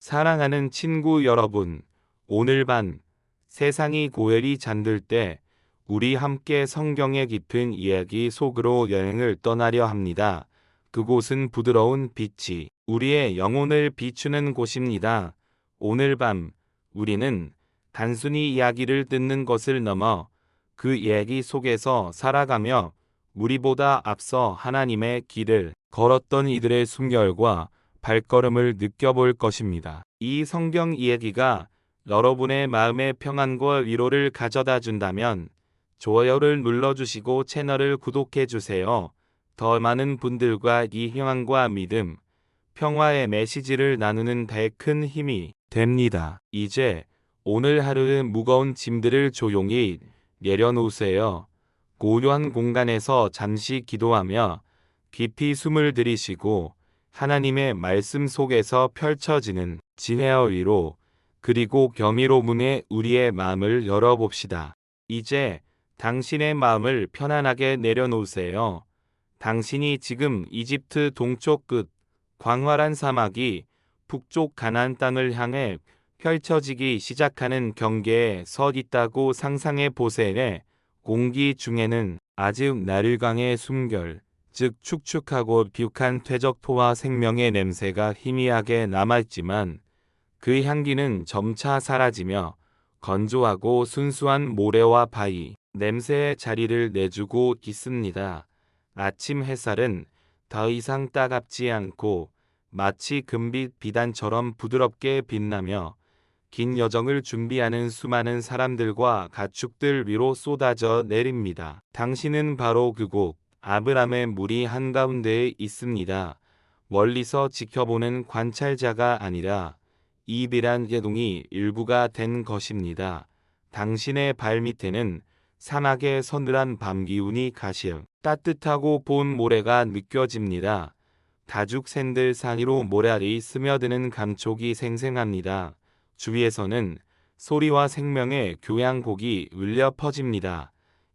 사랑하는 친구 여러분, 오늘 밤 세상이 고요히 잠들 때 우리 함께 성경의 깊은 이야기 속으로 여행을 떠나려 합니다. 그곳은 부드러운 빛이 우리의 영혼을 비추는 곳입니다. 오늘 밤 우리는 단순히 이야기를 듣는 것을 넘어 그 이야기 속에서 살아가며 우리보다 앞서 하나님의 길을 걸었던 이들의 순결과 발걸음을 느껴볼 것입니다. 이 성경 이야기가 여러분의 마음의 평안과 위로를 가져다 준다면 좋아요를 눌러주시고 채널을 구독해주세요. 더 많은 분들과 이 희망과 믿음, 평화의 메시지를 나누는 데 큰 힘이 됩니다. 이제 오늘 하루의 무거운 짐들을 조용히 내려놓으세요. 고요한 공간에서 잠시 기도하며 깊이 숨을 들이쉬고 하나님의 말씀 속에서 펼쳐지는 지혜와 위로 그리고 경이로움에 우리의 마음을 열어봅시다. 이제 당신의 마음을 편안하게 내려놓으세요. 당신이 지금 이집트 동쪽 끝 광활한 사막이 북쪽 가나안 땅을 향해 펼쳐지기 시작하는 경계에 서 있다고 상상해 보세요. 공기 중에는 아직 나릴강의 숨결, 즉 축축하고 비옥한 퇴적토와 생명의 냄새가 희미하게 남아있지만 그 향기는 점차 사라지며 건조하고 순수한 모래와 바위, 냄새의 자리를 내주고 있습니다. 아침 햇살은 더 이상 따갑지 않고 마치 금빛 비단처럼 부드럽게 빛나며 긴 여정을 준비하는 수많은 사람들과 가축들 위로 쏟아져 내립니다. 당신은 바로 그곳 아브람의 무리 한가운데에 있습니다. 멀리서 지켜보는 관찰자가 아니라 이비란 제동이 일부가 된 것입니다. 당신의 발밑에는 사막의 서늘한 밤 기운이 가시어 따뜻하고 본 모래가 느껴집니다. 다죽 샌들 사이로 모래알이 스며드는 감촉이 생생합니다. 주위에서는 소리와 생명의 교향곡이 울려 퍼집니다.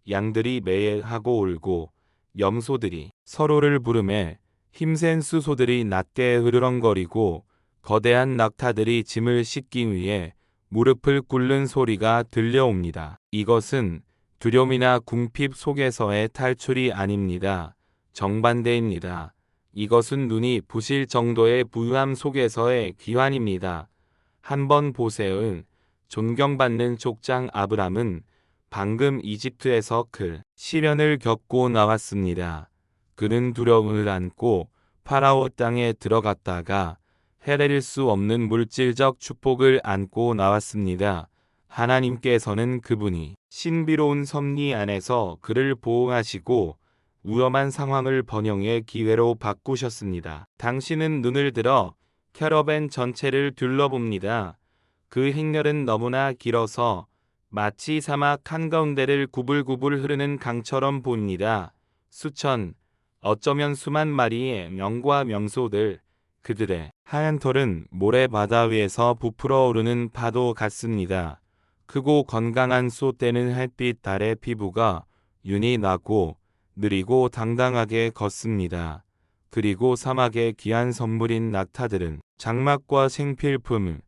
양들이 매일하고 울고 염소들이 서로를 부르며 힘센 수소들이 낮게 으르렁거리고 거대한 낙타들이 짐을 싣기 위해 무릎을 꿇는 소리가 들려옵니다. 이것은 두려움이나 궁핍 속에서의 탈출이 아닙니다. 정반대입니다. 이것은 눈이 부실 정도의 부유함 속에서의 귀환입니다. 한번 보세요. 존경받는 족장 아브람은 방금 이집트에서 그 시련을 겪고 나왔습니다. 그는 두려움을 안고 파라오 땅에 들어갔다가 헤아릴 수 없는 물질적 축복을 안고 나왔습니다. 하나님께서는 그분이 신비로운 섭리 안에서 그를 보호하시고 위험한 상황을 번영의 기회로 바꾸셨습니다. 당신은 눈을 들어 캐러밴 전체를 둘러봅니다. 그 행렬은 너무나 길어서 마치 사막 한가운데를 구불구불 흐르는 강처럼 보입니다. 수천, 어쩌면 수만 마리의 명과 명소들, 그들의 하얀 털은 모래 바다 위에서 부풀어 오르는 파도 같습니다. 크고 건강한 쏟대는 햇빛 달의 피부가 윤이 나고 느리고 당당하게 걷습니다. 그리고 사막의 귀한 선물인 낙타들은 장막과 생필품,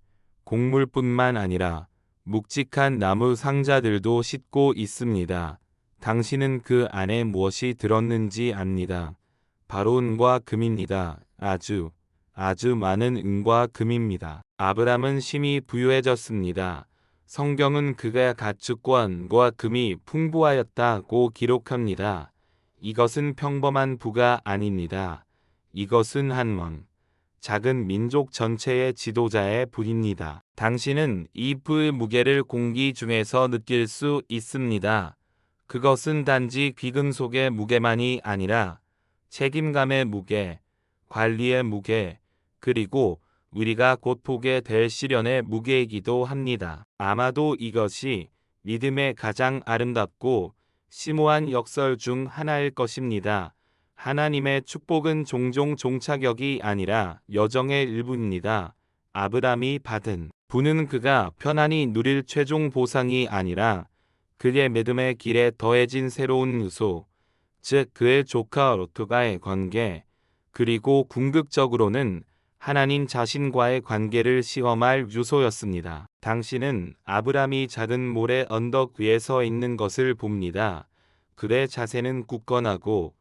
곡물뿐만 아니라 묵직한 나무 상자들도 싣고 있습니다. 당신은 그 안에 무엇이 들었는지 압니다. 바로 은과 금입니다. 아주 많은 은과 금입니다. 아브람은 심히 부유해졌습니다. 성경은 그가 가축과 은과 금이 풍부하였다고 기록합니다. 이것은 평범한 부가 아닙니다. 이것은 한 왕, 작은 민족 전체의 지도자의 부입니다. 당신은 이 부의 무게를 공기 중에서 느낄 수 있습니다. 그것은 단지 귀금속의 무게만이 아니라 책임감의 무게, 관리의 무게, 그리고 우리가 곧 보게 될 시련의 무게이기도 합니다. 아마도 이것이 믿음의 가장 아름답고 심오한 역설 중 하나일 것입니다. 하나님의 축복은 종종 종착역이 아니라 여정의 일부입니다. 아브람이 받은 부는 그가 편안히 누릴 최종 보상이 아니라 그의 믿음의 길에 더해진 새로운 요소, 즉 그의 조카 롯과의 관계, 그리고 궁극적으로는 하나님 자신과의 관계를 시험할 유소였습니다. 당신은 아브람이 작은 모래 언덕 위에 서 있는 것을 봅니다. 그의 자세는 굳건하고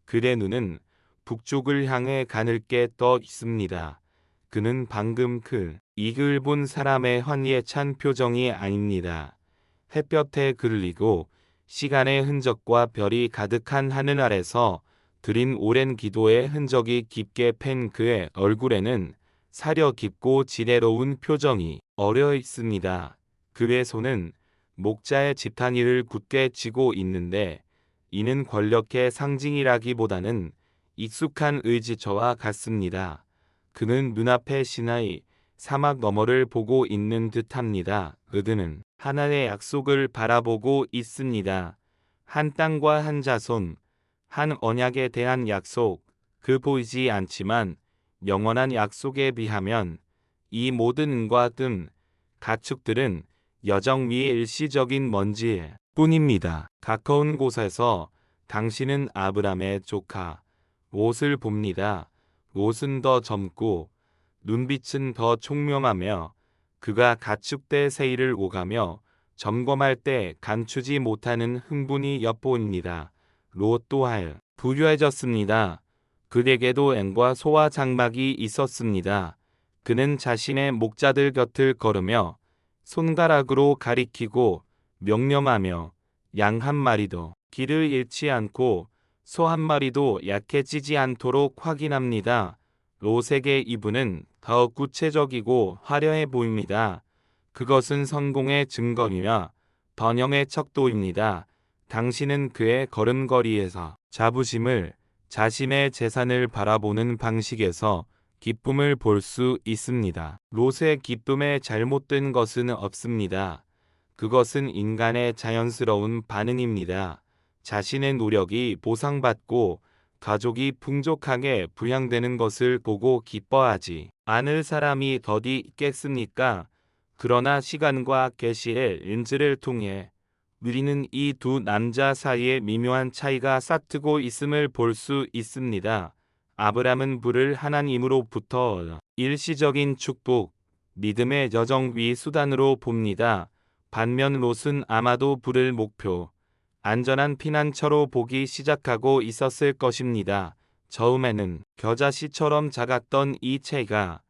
그의 눈은 북쪽을 향해 가늘게 떠 있습니다. 그는 방금 그 이글 본 사람의 환희에 찬 표정이 아닙니다. 햇볕에 그을리고 시간의 흔적과 별이 가득한 하늘 아래서 드린 오랜 기도의 흔적이 깊게 팬 그의 얼굴에는 사려 깊고 지혜로운 표정이 어려 있습니다. 그의 손은 목자의 지팡이를 굳게 쥐고 있는데 이는 권력의 상징이라기보다는 익숙한 의지처와 같습니다. 그는 눈앞의 시나이 사막 너머를 보고 있는 듯합니다. 그는 하나의 약속을 바라보고 있습니다. 한 땅과 한 자손, 한 언약에 대한 약속, 그 보이지 않지만 영원한 약속에 비하면 이 모든 은과 금, 가축들은 여정 위의 일시적인 먼지일 뿐입니다. 가까운 곳에서 당신은 아브람의 조카 롯을 봅니다. 롯은 더 젊고 눈빛은 더 총명하며 그가 가축대 세일을 오가며 점검할 때 감추지 못하는 흥분이 엿보입니다. 롯 또한 부유해졌습니다. 그에게도 앵과 소와 장막이 있었습니다. 그는 자신의 목자들 곁을 걸으며 손가락으로 가리키고 명령하며 양 한 마리도 길을 잃지 않고 소 한 마리도 약해지지 않도록 확인합니다. 롯에게 이분은 더 구체적이고 화려해 보입니다. 그것은 성공의 증거이며 번영의 척도입니다. 당신은 그의 걸음걸이에서 자부심을, 자신의 재산을 바라보는 방식에서 기쁨을 볼 수 있습니다. 롯의 기쁨에 잘못된 것은 없습니다. 그것은 인간의 자연스러운 반응입니다. 자신의 노력이 보상받고 가족이 풍족하게 부양되는 것을 보고 기뻐하지 않을 사람이 어디 있겠습니까? 그러나 시간과 계시의 인지를 통해 우리는 이 두 남자 사이에 미묘한 차이가 싹트고 있음을 볼 수 있습니다. 아브람은 불을 하나님으로부터 일시적인 축복, 믿음의 여정 위 수단으로 봅니다. 반면 롯은 아마도 불을 목표, 안전한 피난처로 보기 시작하고 있었을 것입니다. 처음에는 겨자씨처럼 작았던 이 채가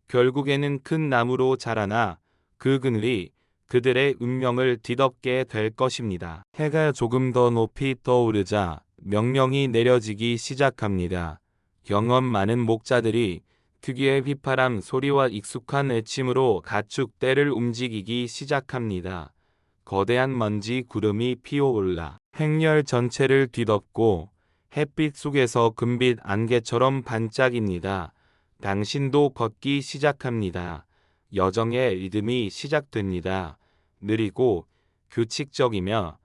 결국에는 큰 나무로 자라나 그 그늘이 그들의 운명을 뒤덮게 될 것입니다. 해가 조금 더 높이 떠오르자 명령이 내려지기 시작합니다. 경험 많은 목자들이 특유의 휘파람 소리와 익숙한 외침으로 가축 떼를 움직이기 시작합니다. 거대한 먼지 구름이 피어올라 행렬 전체를 뒤덮고 햇빛 속에서 금빛 안개처럼 반짝입니다. 당신도 걷기 시작합니다. 여정의 리듬이 시작됩니다. 느리고 규칙적이며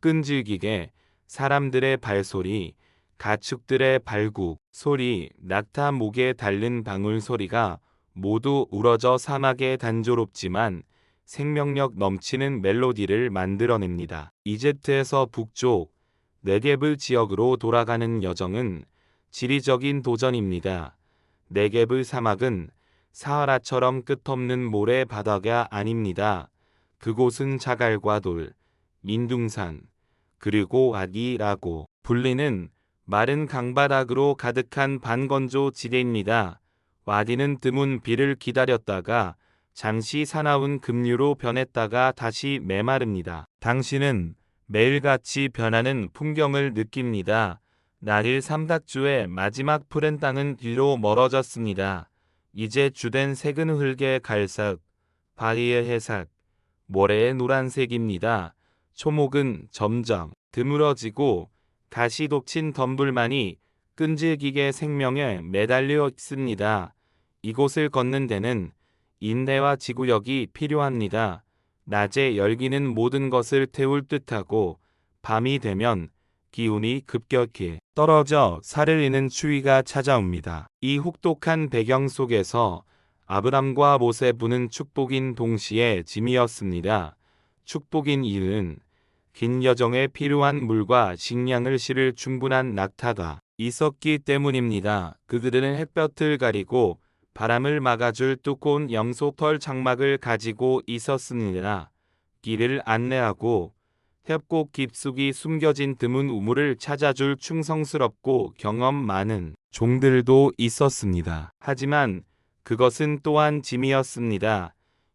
끈질기게 사람들의 발소리, 가축들의 발굽 소리, 낙타 목에 닳는 방울 소리가 모두 우러져 사막의 단조롭지만 생명력 넘치는 멜로디를 만들어냅니다. 이집트에서 북쪽 네게브 지역으로 돌아가는 여정은 지리적인 도전입니다. 네게브 사막은 사하라처럼 끝없는 모래 바다가 아닙니다. 그곳은 자갈과 돌, 민둥산, 그리고 아기라고 불리는 마른 강바닥으로 가득한 반건조 지대입니다. 와디는 드문 비를 기다렸다가 잠시 사나운 급류로 변했다가 다시 메마릅니다. 당신은 매일같이 변하는 풍경을 느낍니다. 나일 삼닥주의 마지막 푸른 땅은 뒤로 멀어졌습니다. 이제 주된 색은 흙의 갈색, 바위의 회색, 모래의 노란색입니다. 초목은 점점 드물어지고 가시 돋친 덤불만이 끈질기게 생명에 매달려 있습니다. 이곳을 걷는 데는 인내와 지구력이 필요합니다. 낮에 열기는 모든 것을 태울 듯하고 밤이 되면 기운이 급격히 떨어져 살을 이는 추위가 찾아옵니다. 이 혹독한 배경 속에서 아브람과 롯의 부는 축복인 동시에 짐이었습니다. 축복인 이유는 긴 여정에 필요한 물과 식량을 실을 충분한 낙타가 있었기 때문입니다. 그들은 햇볕을 가리고 바람을 막아줄 두꺼운 염소털 장막을 가지고 있었습니다. 길을 안내하고 협곡 깊숙이 숨겨진 드문 우물을 찾아줄 충성스럽고 경험 많은 종들도 있었습니다. 하지만 그것은 또한 짐이었습니다.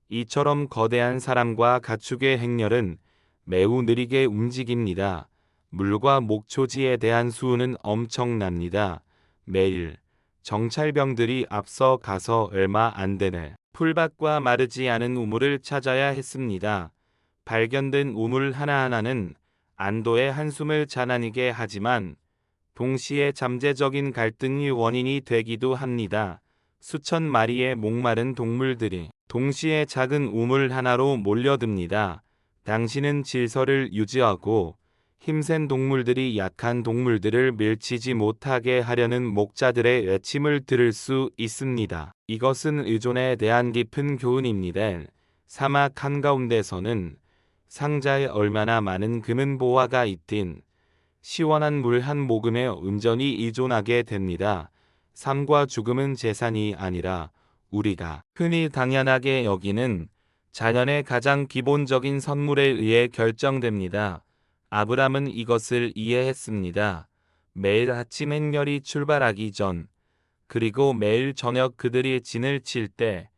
이처럼 거대한 사람과 가축의 행렬은 매우 느리게 움직입니다. 물과 목초지에 대한 수우는 엄청납니다. 매일 정찰병들이 앞서 가서 얼마 안 되네 풀밭과 마르지 않은 우물을 찾아야 했습니다. 발견된 우물 하나하나는 안도의 한숨을 자아내게 하지만 동시에 잠재적인 갈등의 원인이 되기도 합니다. 수천 마리의 목마른 동물들이 동시에 작은 우물 하나로 몰려듭니다. 당신은 질서를 유지하고 힘센 동물들이 약한 동물들을 밀치지 못하게 하려는 목자들의 외침을 들을 수 있습니다. 이것은 의존에 대한 깊은 교훈입니다. 사막 한가운데서는 상자에 얼마나 많은 금은 보화가 있든 시원한 물 한 모금에 온전히 의존하게 됩니다. 삶과 죽음은 재산이 아니라 우리가 흔히 당연하게 여기는 자연의 가장 기본적인 선물에 의해 결정됩니다. 아브람은 이것을 이해했습니다. 매일 아침 행렬이 출발하기 전, 그리고 매일 저녁 그들이 진을 칠 때,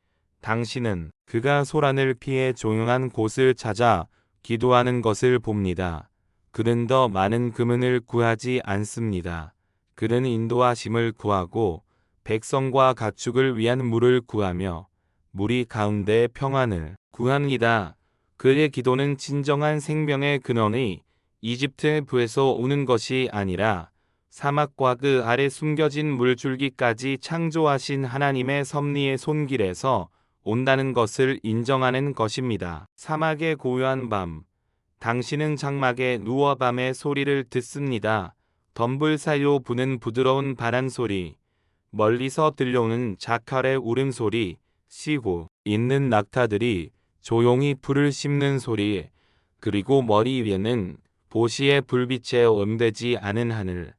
당신은 그가 소란을 피해 조용한 곳을 찾아 기도하는 것을 봅니다. 그는 더 많은 금은을 구하지 않습니다. 그는 인도하심을 구하고 백성과 가축을 위한 물을 구하며 무리 가운데 평안을 구합니다. 그의 기도는 진정한 생명의 근원의 이집트의 부에서 오는 것이 아니라 사막과 그 아래 숨겨진 물줄기까지 창조하신 하나님의 섭리의 손길에서 온다는 것을 인정하는 것입니다. 사막의 고요한 밤, 당신은 장막에 누워 밤의 소리를 듣습니다. 덤불 사이로 부는 부드러운 바람 소리, 멀리서 들려오는 자칼의 울음소리, 쉬고 있는 낙타들이 조용히 풀을 씹는 소리, 그리고 머리 위에는 보시의 불빛에 엄되지 않은 하늘,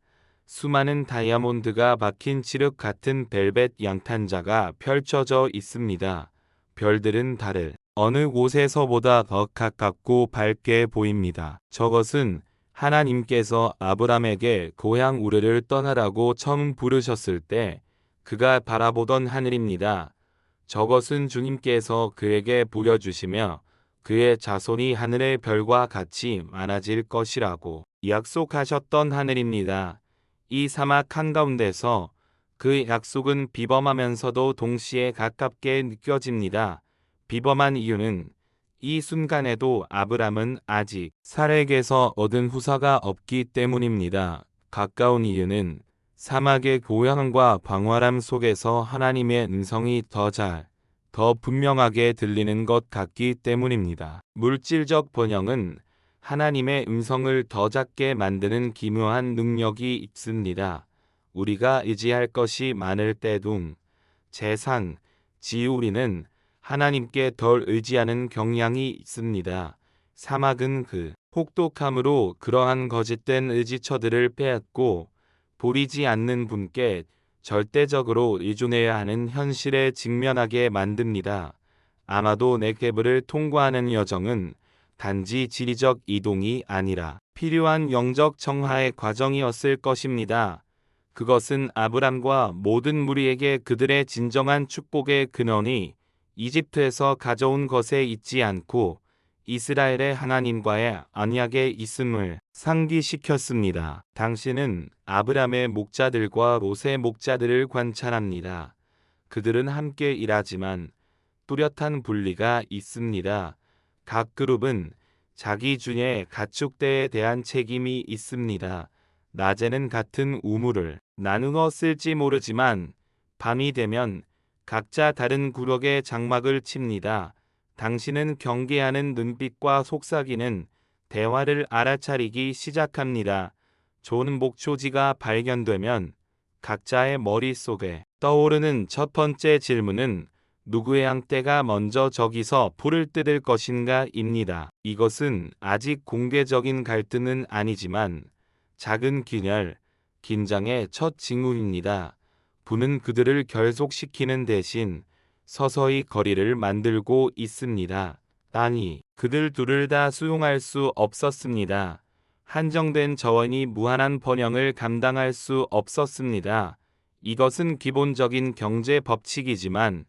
수많은 다이아몬드가 박힌 칠흑 같은 벨벳 양탄자가 펼쳐져 있습니다. 별들은 달을 어느 곳에서보다 더 가깝고 밝게 보입니다. 저것은 하나님께서 아브람에게 고향 우르를 떠나라고 처음 부르셨을 때 그가 바라보던 하늘입니다. 저것은 주님께서 그에게 부려주시며 그의 자손이 하늘의 별과 같이 많아질 것이라고 약속하셨던 하늘입니다. 이 사막 한가운데서 그 약속은 비범하면서도 동시에 가깝게 느껴집니다. 비범한 이유는 이 순간에도 아브람은 아직 살에게서 얻은 후사가 없기 때문입니다. 가까운 이유는 사막의 고향과 광활함 속에서 하나님의 음성이 더 분명하게 들리는 것 같기 때문입니다. 물질적 번영은 하나님의 음성을 더 작게 만드는 기묘한 능력이 있습니다. 우리가 의지할 것이 많을 때도 재산, 지우리는 하나님께 덜 의지하는 경향이 있습니다. 사막은 그 혹독함으로 그러한 거짓된 의지처들을 빼앗고 보이지 않는 분께 절대적으로 의존해야 하는 현실에 직면하게 만듭니다. 아마도 네게브를 통과하는 여정은 단지 지리적 이동이 아니라 필요한 영적 정화의 과정이었을 것입니다. 그것은 아브람과 모든 무리에게 그들의 진정한 축복의 근원이 이집트에서 가져온 것에 있지 않고 이스라엘의 하나님과의 언약에 있음을 상기시켰습니다. 당신은 아브람의 목자들과 롯의 목자들을 관찰합니다. 그들은 함께 일하지만 뚜렷한 분리가 있습니다. 각 그룹은 자기 주의 가축대에 대한 책임이 있습니다. 낮에는 같은 우물을 나누어 쓸지 모르지만 밤이 되면 각자 다른 구역에 장막을 칩니다. 당신은 경계하는 눈빛과 속삭이는 대화를 알아차리기 시작합니다. 좋은 목초지가 발견되면 각자의 머릿속에 떠오르는 첫 번째 질문은 누구의 양떼가 먼저 저기서 불을 뜯을 것인가 입니다. 이것은 아직 공개적인 갈등은 아니지만 작은 긴장의 첫 징후입니다. 부는 그들을 결속시키는 대신 서서히 거리를 만들고 있습니다. 땅이 그들 둘을 다 수용할 수 없었습니다. 한정된 자원이 무한한 번영을 감당할 수 없었습니다. 이것은 기본적인 경제 법칙이지만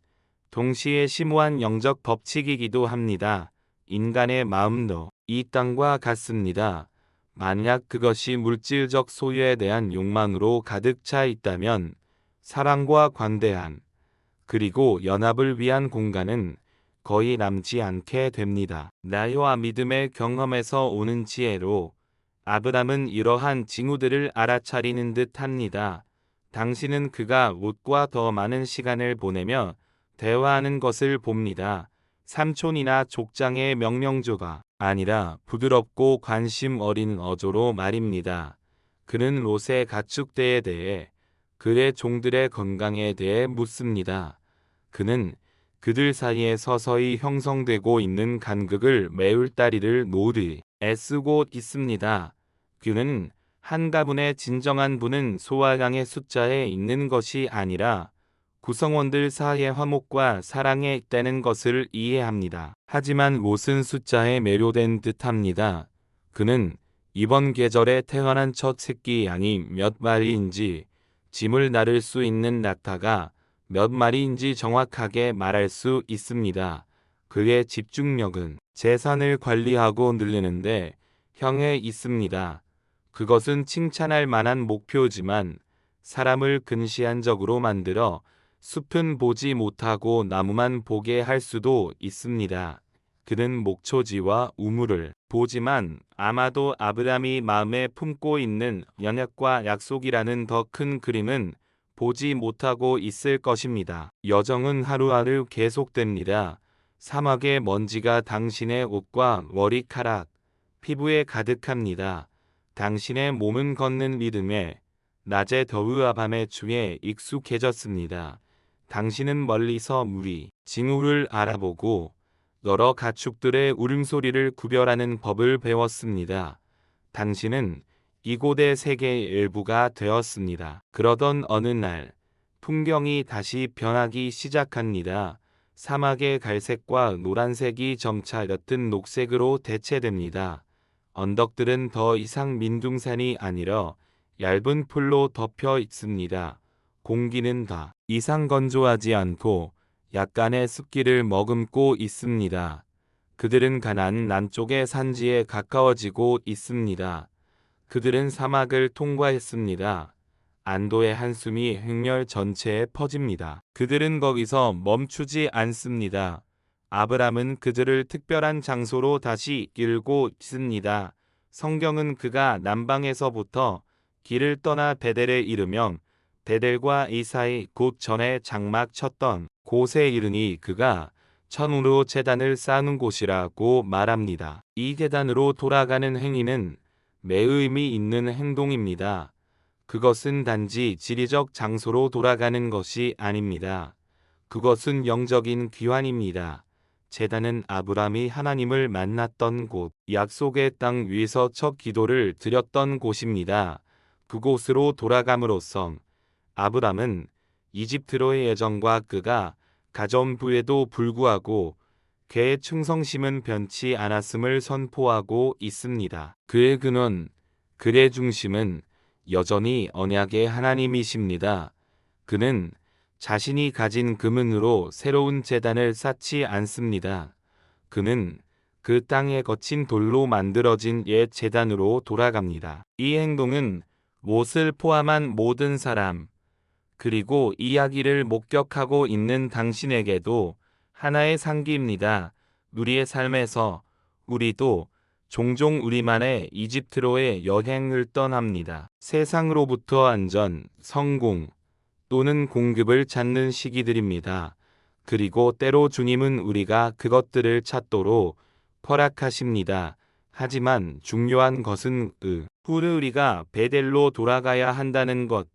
동시에 심오한 영적 법칙이기도 합니다. 인간의 마음도 이 땅과 같습니다. 만약 그것이 물질적 소유에 대한 욕망으로 가득 차 있다면 사랑과 관대한 그리고 연합을 위한 공간은 거의 남지 않게 됩니다. 나이와 믿음의 경험에서 오는 지혜로 아브람은 이러한 징후들을 알아차리는 듯 합니다. 당신은 그가 롯과 더 많은 시간을 보내며 대화하는 것을 봅니다. 삼촌이나 족장의 명령조가 아니라 부드럽고 관심 어린 어조로 말입니다. 그는 롯의 가축대에 대해 그의 종들의 건강에 대해 묻습니다. 그는 그들 사이에 서서히 형성되고 있는 간극을 메울 다리를 놓으리 애쓰고 있습니다. 그는 한 가문의 진정한 부는 소와 양의 숫자에 있는 것이 아니라 구성원들 사이의 화목과 사랑에 있다는 것을 이해합니다. 하지만 롯은 숫자에 매료된 듯합니다. 그는 이번 계절에 태어난 첫 새끼 양이 몇 마리인지 짐을 나를 수 있는 낙타가 몇 마리인지 정확하게 말할 수 있습니다. 그의 집중력은 재산을 관리하고 늘리는데 향해 있습니다. 그것은 칭찬할 만한 목표지만 사람을 근시안적으로 만들어 숲은 보지 못하고 나무만 보게 할 수도 있습니다. 그는 목초지와 우물을 보지만 아마도 아브람이 마음에 품고 있는 연약과 약속이라는 더 큰 그림은 보지 못하고 있을 것입니다. 여정은 하루하루 계속됩니다. 사막의 먼지가 당신의 옷과 머리카락, 피부에 가득합니다. 당신의 몸은 걷는 리듬에 낮의 더위와 밤의 추위에 익숙해졌습니다. 당신은 멀리서 무리, 징후를 알아보고 여러 가축들의 울음소리를 구별하는 법을 배웠습니다. 당신은 이곳의 세계의 일부가 되었습니다. 그러던 어느 날 풍경이 다시 변하기 시작합니다. 사막의 갈색과 노란색이 점차 옅은 녹색으로 대체됩니다. 언덕들은 더 이상 민둥산이 아니라 얇은 풀로 덮여 있습니다. 공기는 더 이상 건조하지 않고 약간의 습기를 머금고 있습니다. 그들은 가나안 남쪽의 산지에 가까워지고 있습니다. 그들은 사막을 통과했습니다. 안도의 한숨이 행렬 전체에 퍼집니다. 그들은 거기서 멈추지 않습니다. 아브람은 그들을 특별한 장소로 다시 이끌고 있습니다. 성경은 그가 남방에서부터 길을 떠나 베델에 이르면 베델과 이 사이 곧 전에 장막 쳤던 곳에 이르니 그가 천으로 제단을 쌓는 곳이라고 말합니다. 이 제단으로 돌아가는 행위는 매우 의미 있는 행동입니다. 그것은 단지 지리적 장소로 돌아가는 것이 아닙니다. 그것은 영적인 귀환입니다. 제단은 아브람이 하나님을 만났던 곳, 약속의 땅 위에서 첫 기도를 드렸던 곳입니다. 그곳으로 돌아감으로써 아브람은 이집트로의 애정과 그가 가져온 부에도 불구하고 그의 충성심은 변치 않았음을 선포하고 있습니다. 그의 근원, 그의 중심은 여전히 언약의 하나님이십니다. 그는 자신이 가진 금은으로 새로운 제단을 쌓지 않습니다. 그는 그 땅에 거친 돌로 만들어진 옛 제단으로 돌아갑니다. 이 행동은 롯을 포함한 모든 사람, 그리고 이야기를 목격하고 있는 당신에게도 하나의 상기입니다. 우리의 삶에서 우리도 종종 우리만의 이집트로의 여행을 떠납니다. 세상으로부터 안전, 성공 또는 공급을 찾는 시기들입니다. 그리고 때로 주님은 우리가 그것들을 찾도록 허락하십니다. 하지만 중요한 것은 후르 우리가 베델로 돌아가야 한다는 것,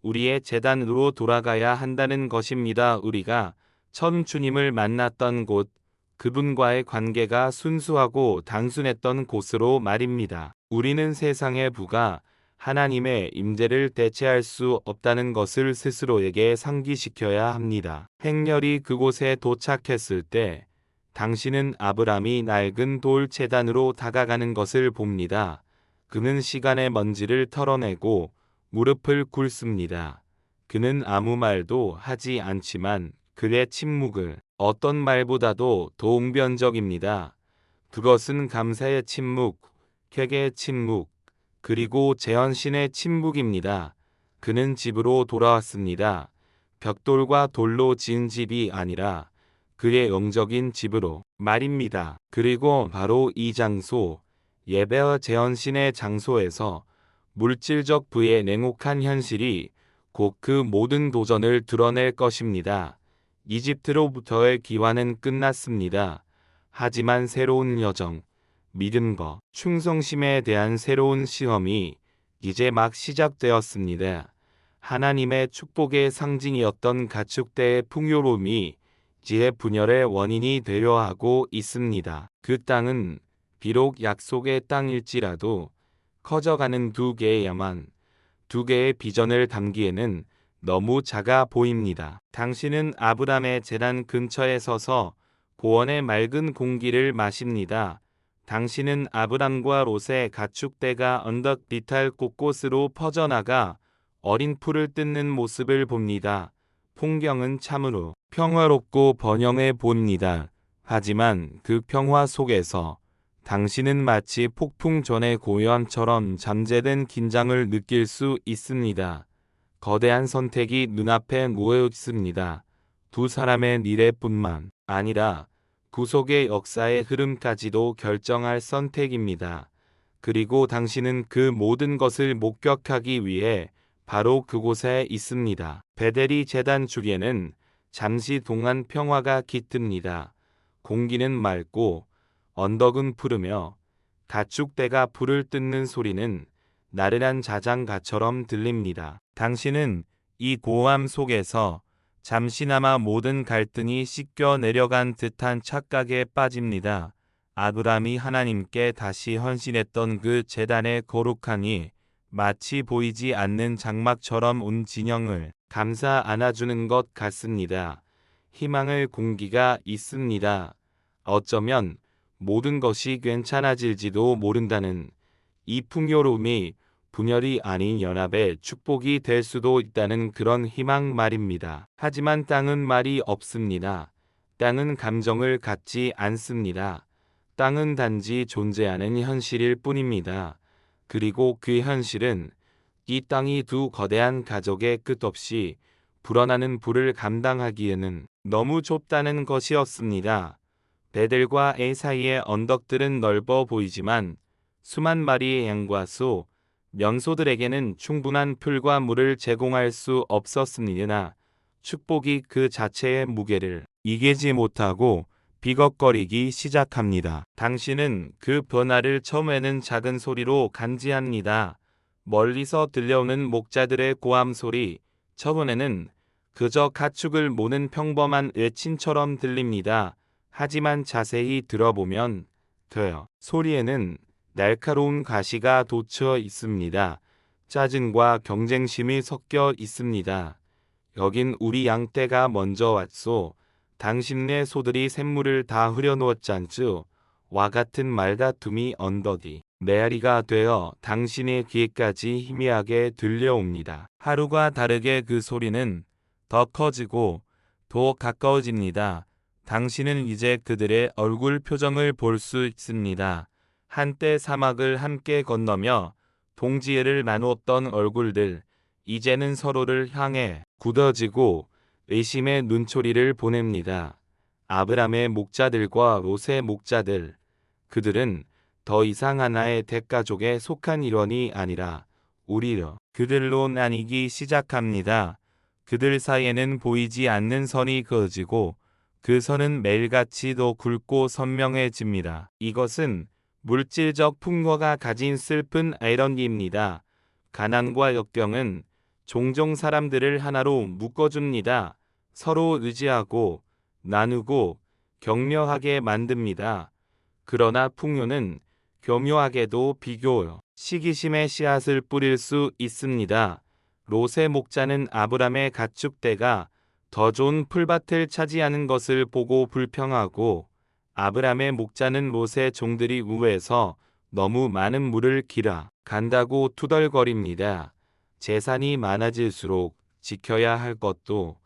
우리의 제단으로 돌아가야 한다는 것입니다. 우리가 처음 주님을 만났던 곳, 그분과의 관계가 순수하고 단순했던 곳으로 말입니다. 우리는 세상의 부가 하나님의 임재를 대체할 수 없다는 것을 스스로에게 상기시켜야 합니다. 행렬이 그곳에 도착했을 때 당신은 아브람이 낡은 돌 제단으로 다가가는 것을 봅니다. 그는 시간의 먼지를 털어내고 무릎을 꿇습니다. 그는 아무 말도 하지 않지만 그의 침묵을 어떤 말보다도 동변적입니다. 그것은 감사의 침묵, 회개의 침묵, 그리고 재헌신의 침묵입니다. 그는 집으로 돌아왔습니다. 벽돌과 돌로 지은 집이 아니라 그의 영적인 집으로 말입니다. 그리고 바로 이 장소, 예배와 재헌신의 장소에서 물질적 부의 냉혹한 현실이 곧 그 모든 도전을 드러낼 것입니다. 이집트로부터의 기환은 끝났습니다. 하지만 새로운 여정, 믿음과 충성심에 대한 새로운 시험이 이제 막 시작되었습니다. 하나님의 축복의 상징이었던 가축대의 풍요로움이 이제 분열의 원인이 되려 하고 있습니다. 그 땅은 비록 약속의 땅일지라도 커져가는 두 개의 비전을 담기에는 너무 작아 보입니다. 당신은 아브람의 제단 근처에 서서 고원의 맑은 공기를 마십니다. 당신은 아브람과 롯의 가축대가 언덕 비탈 곳곳으로 퍼져나가 어린 풀을 뜯는 모습을 봅니다. 풍경은 참으로 평화롭고 번영해 보입니다. 하지만 그 평화 속에서 당신은 마치 폭풍 전의 고요함처럼 잠재된 긴장을 느낄 수 있습니다. 거대한 선택이 눈앞에 놓여 있습니다. 두 사람의 미래뿐만 아니라 구속의 역사의 흐름까지도 결정할 선택입니다. 그리고 당신은 그 모든 것을 목격하기 위해 바로 그곳에 있습니다. 베델이 제단 주위에는 잠시 동안 평화가 깃듭니다. 공기는 맑고 언덕은 푸르며 가축대가 불을 뜯는 소리는 나른한 자장가처럼 들립니다. 당신은 이 고함 속에서 잠시나마 모든 갈등이 씻겨 내려간 듯한 착각에 빠집니다. 아브람이 하나님께 다시 헌신했던 그 제단의 거룩함이 마치 보이지 않는 장막처럼 온 진영을 감싸 안아주는 것 같습니다. 희망의 공기가 있습니다. 어쩌면 모든 것이 괜찮아질지도 모른다는 이 풍요로움이 분열이 아닌 연합의 축복이 될 수도 있다는 그런 희망 말입니다. 하지만 땅은 말이 없습니다. 땅은 감정을 갖지 않습니다. 땅은 단지 존재하는 현실일 뿐입니다. 그리고 그 현실은 이 땅이 두 거대한 가족의 끝없이 불어나는 불을 감당하기에는 너무 좁다는 것이었습니다. 베델과 애 사이의 언덕들은 넓어 보이지만 수만 마리의 양과 소, 명소들에게는 충분한 풀과 물을 제공할 수 없었습니다. 축복이 그 자체의 무게를 이기지 못하고 비걱거리기 시작합니다. 당신은 그 변화를 처음에는 작은 소리로 감지합니다. 멀리서 들려오는 목자들의 고함 소리, 처음에는 그저 가축을 모는 평범한 외침처럼 들립니다. 하지만 자세히 들어보면 그 소리에는 날카로운 가시가 돋쳐 있습니다. 짜증과 경쟁심이 섞여 있습니다. 여긴 우리 양떼가 먼저 왔소. 당신네 소들이 샘물을 다 흐려놓았잖쭈. 와 같은 말다툼이 언덕이 메아리가 되어 당신의 귀에까지 희미하게 들려옵니다. 하루가 다르게 그 소리는 더 커지고 더 가까워집니다. 당신은 이제 그들의 얼굴 표정을 볼 수 있습니다. 한때 사막을 함께 건너며 동지애를 나누었던 얼굴들, 이제는 서로를 향해 굳어지고 의심의 눈초리를 보냅니다. 아브람의 목자들과 롯의 목자들, 그들은 더 이상 하나의 대가족에 속한 일원이 아니라 우리로 그들로 나뉘기 시작합니다. 그들 사이에는 보이지 않는 선이 그어지고 그 선은 매일같이 더 굵고 선명해집니다. 이것은 물질적 풍요가 가진 슬픈 아이러니입니다. 가난과 역경은 종종 사람들을 하나로 묶어줍니다. 서로 의지하고 나누고 격려하게 만듭니다. 그러나 풍요는 교묘하게도 비교요. 시기심의 씨앗을 뿌릴 수 있습니다. 롯의 목자는 아브람의 가축대가 더 좋은 풀밭을 차지하는 것을 보고 불평하고, 아브람의 목자는 롯의 종들이 우에서 너무 많은 물을 길어 간다고 투덜거립니다. 재산이 많아질수록 지켜야 할 것도,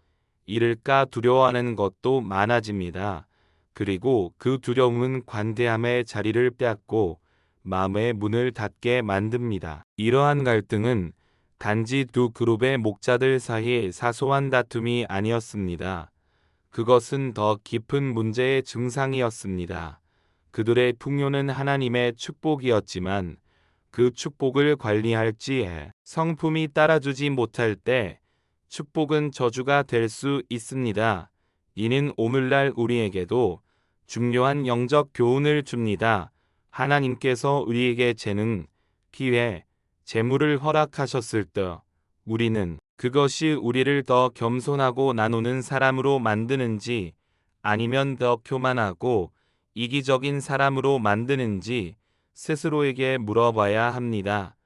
잃을까 두려워하는 것도 많아집니다. 그리고 그 두려움은 관대함의 자리를 빼앗고 마음의 문을 닫게 만듭니다. 이러한 갈등은 단지 두 그룹의 목자들 사이의 사소한 다툼이 아니었습니다. 그것은 더 깊은 문제의 증상이었습니다. 그들의 풍요는 하나님의 축복이었지만 그 축복을 관리할지에 성품이 따라주지 못할 때 축복은 저주가 될 수 있습니다. 이는 오늘날 우리에게도 중요한 영적 교훈을 줍니다. 하나님께서 우리에게 재능, 기회, 재물을 허락하셨을 때 우리는 그것이 우리를 더 겸손하고 나누는 사람으로 만드는지 아니면 더 교만하고 이기적인 사람으로 만드는지 스스로에게 물어봐야 합니다.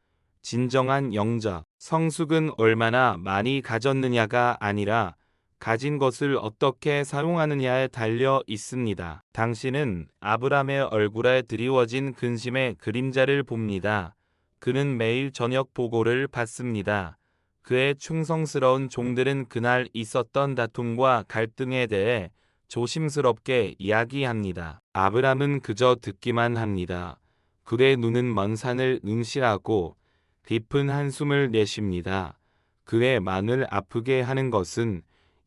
진정한 영적 성숙은 얼마나 많이 가졌느냐가 아니라 가진 것을 어떻게 사용하느냐에 달려 있습니다. 당신은 아브람의 얼굴에 드리워진 근심의 그림자를 봅니다. 그는 매일 저녁 보고를 받습니다. 그의 충성스러운 종들은 그날 있었던 다툼과 갈등에 대해 조심스럽게 이야기합니다. 아브람은 그저 듣기만 합니다. 그의 눈은 먼 산을 응시하고 깊은 한숨을 내쉽니다. 그의 마음을 아프게 하는 것은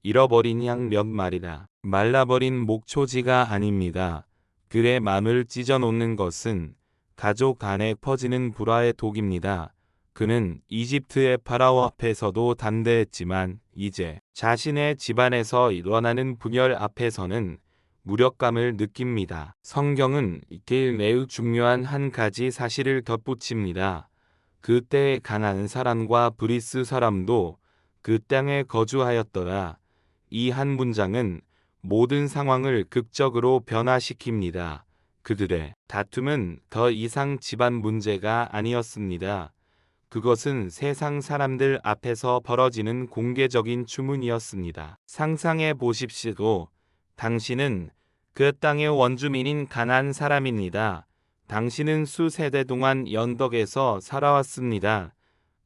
잃어버린 양 몇 마리라 말라버린 목초지가 아닙니다. 그의 마음을 찢어놓는 것은 가족 안에 퍼지는 불화의 독입니다. 그는 이집트의 파라오 앞에서도 담대했지만 이제 자신의 집안에서 일어나는 분열 앞에서는 무력감을 느낍니다. 성경은 이게 매우 중요한 한 가지 사실을 덧붙입니다. 그때의 가나안 사람과 브리스 사람도 그 땅에 거주하였더라. 이 한 문장은 모든 상황을 극적으로 변화시킵니다. 그들의 다툼은 더 이상 집안 문제가 아니었습니다. 그것은 세상 사람들 앞에서 벌어지는 공개적인 추문이었습니다. 상상해 보십시오. 당신은 그 땅의 원주민인 가나안 사람입니다. 당신은 수세대 동안 연덕에서 살아왔습니다.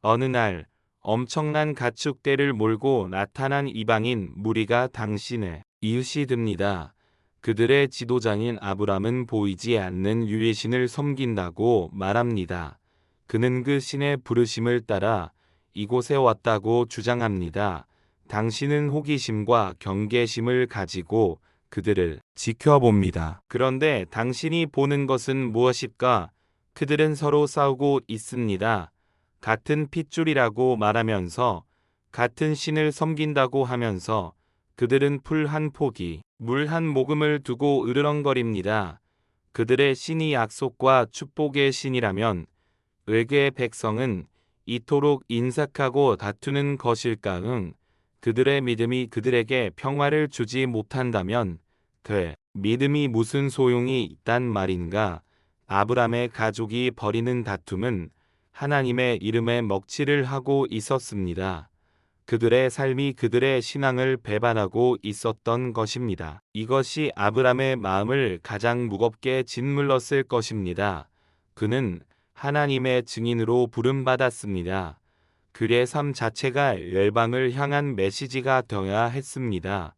어느 날 엄청난 가축대를 몰고 나타난 이방인 무리가 당신의 이웃이 됩니다. 그들의 지도자인 아브람은 보이지 않는 유의 신을 섬긴다고 말합니다. 그는 그 신의 부르심을 따라 이곳에 왔다고 주장합니다. 당신은 호기심과 경계심을 가지고 그들을 지켜봅니다. 그런데 당신이 보는 것은 무엇일까? 그들은 서로 싸우고 있습니다. 같은 핏줄이라고 말하면서 같은 신을 섬긴다고 하면서 그들은 풀 한 포기, 물 한 모금을 두고 으르렁거립니다. 그들의 신이 약속과 축복의 신이라면 외계의 백성은 이토록 인색하고 다투는 것일까? 그들의 믿음이 그들에게 평화를 주지 못한다면 그 믿음이 무슨 소용이 있단 말인가? 아브람의 가족이 벌이는 다툼은 하나님의 이름에 먹칠을 하고 있었습니다. 그들의 삶이 그들의 신앙을 배반하고 있었던 것입니다. 이것이 아브람의 마음을 가장 무겁게 짓눌렀을 것입니다. 그는 하나님의 증인으로 부름받았습니다. 그의 삶 자체가 열방을 향한 메시지가 되어야 했습니다.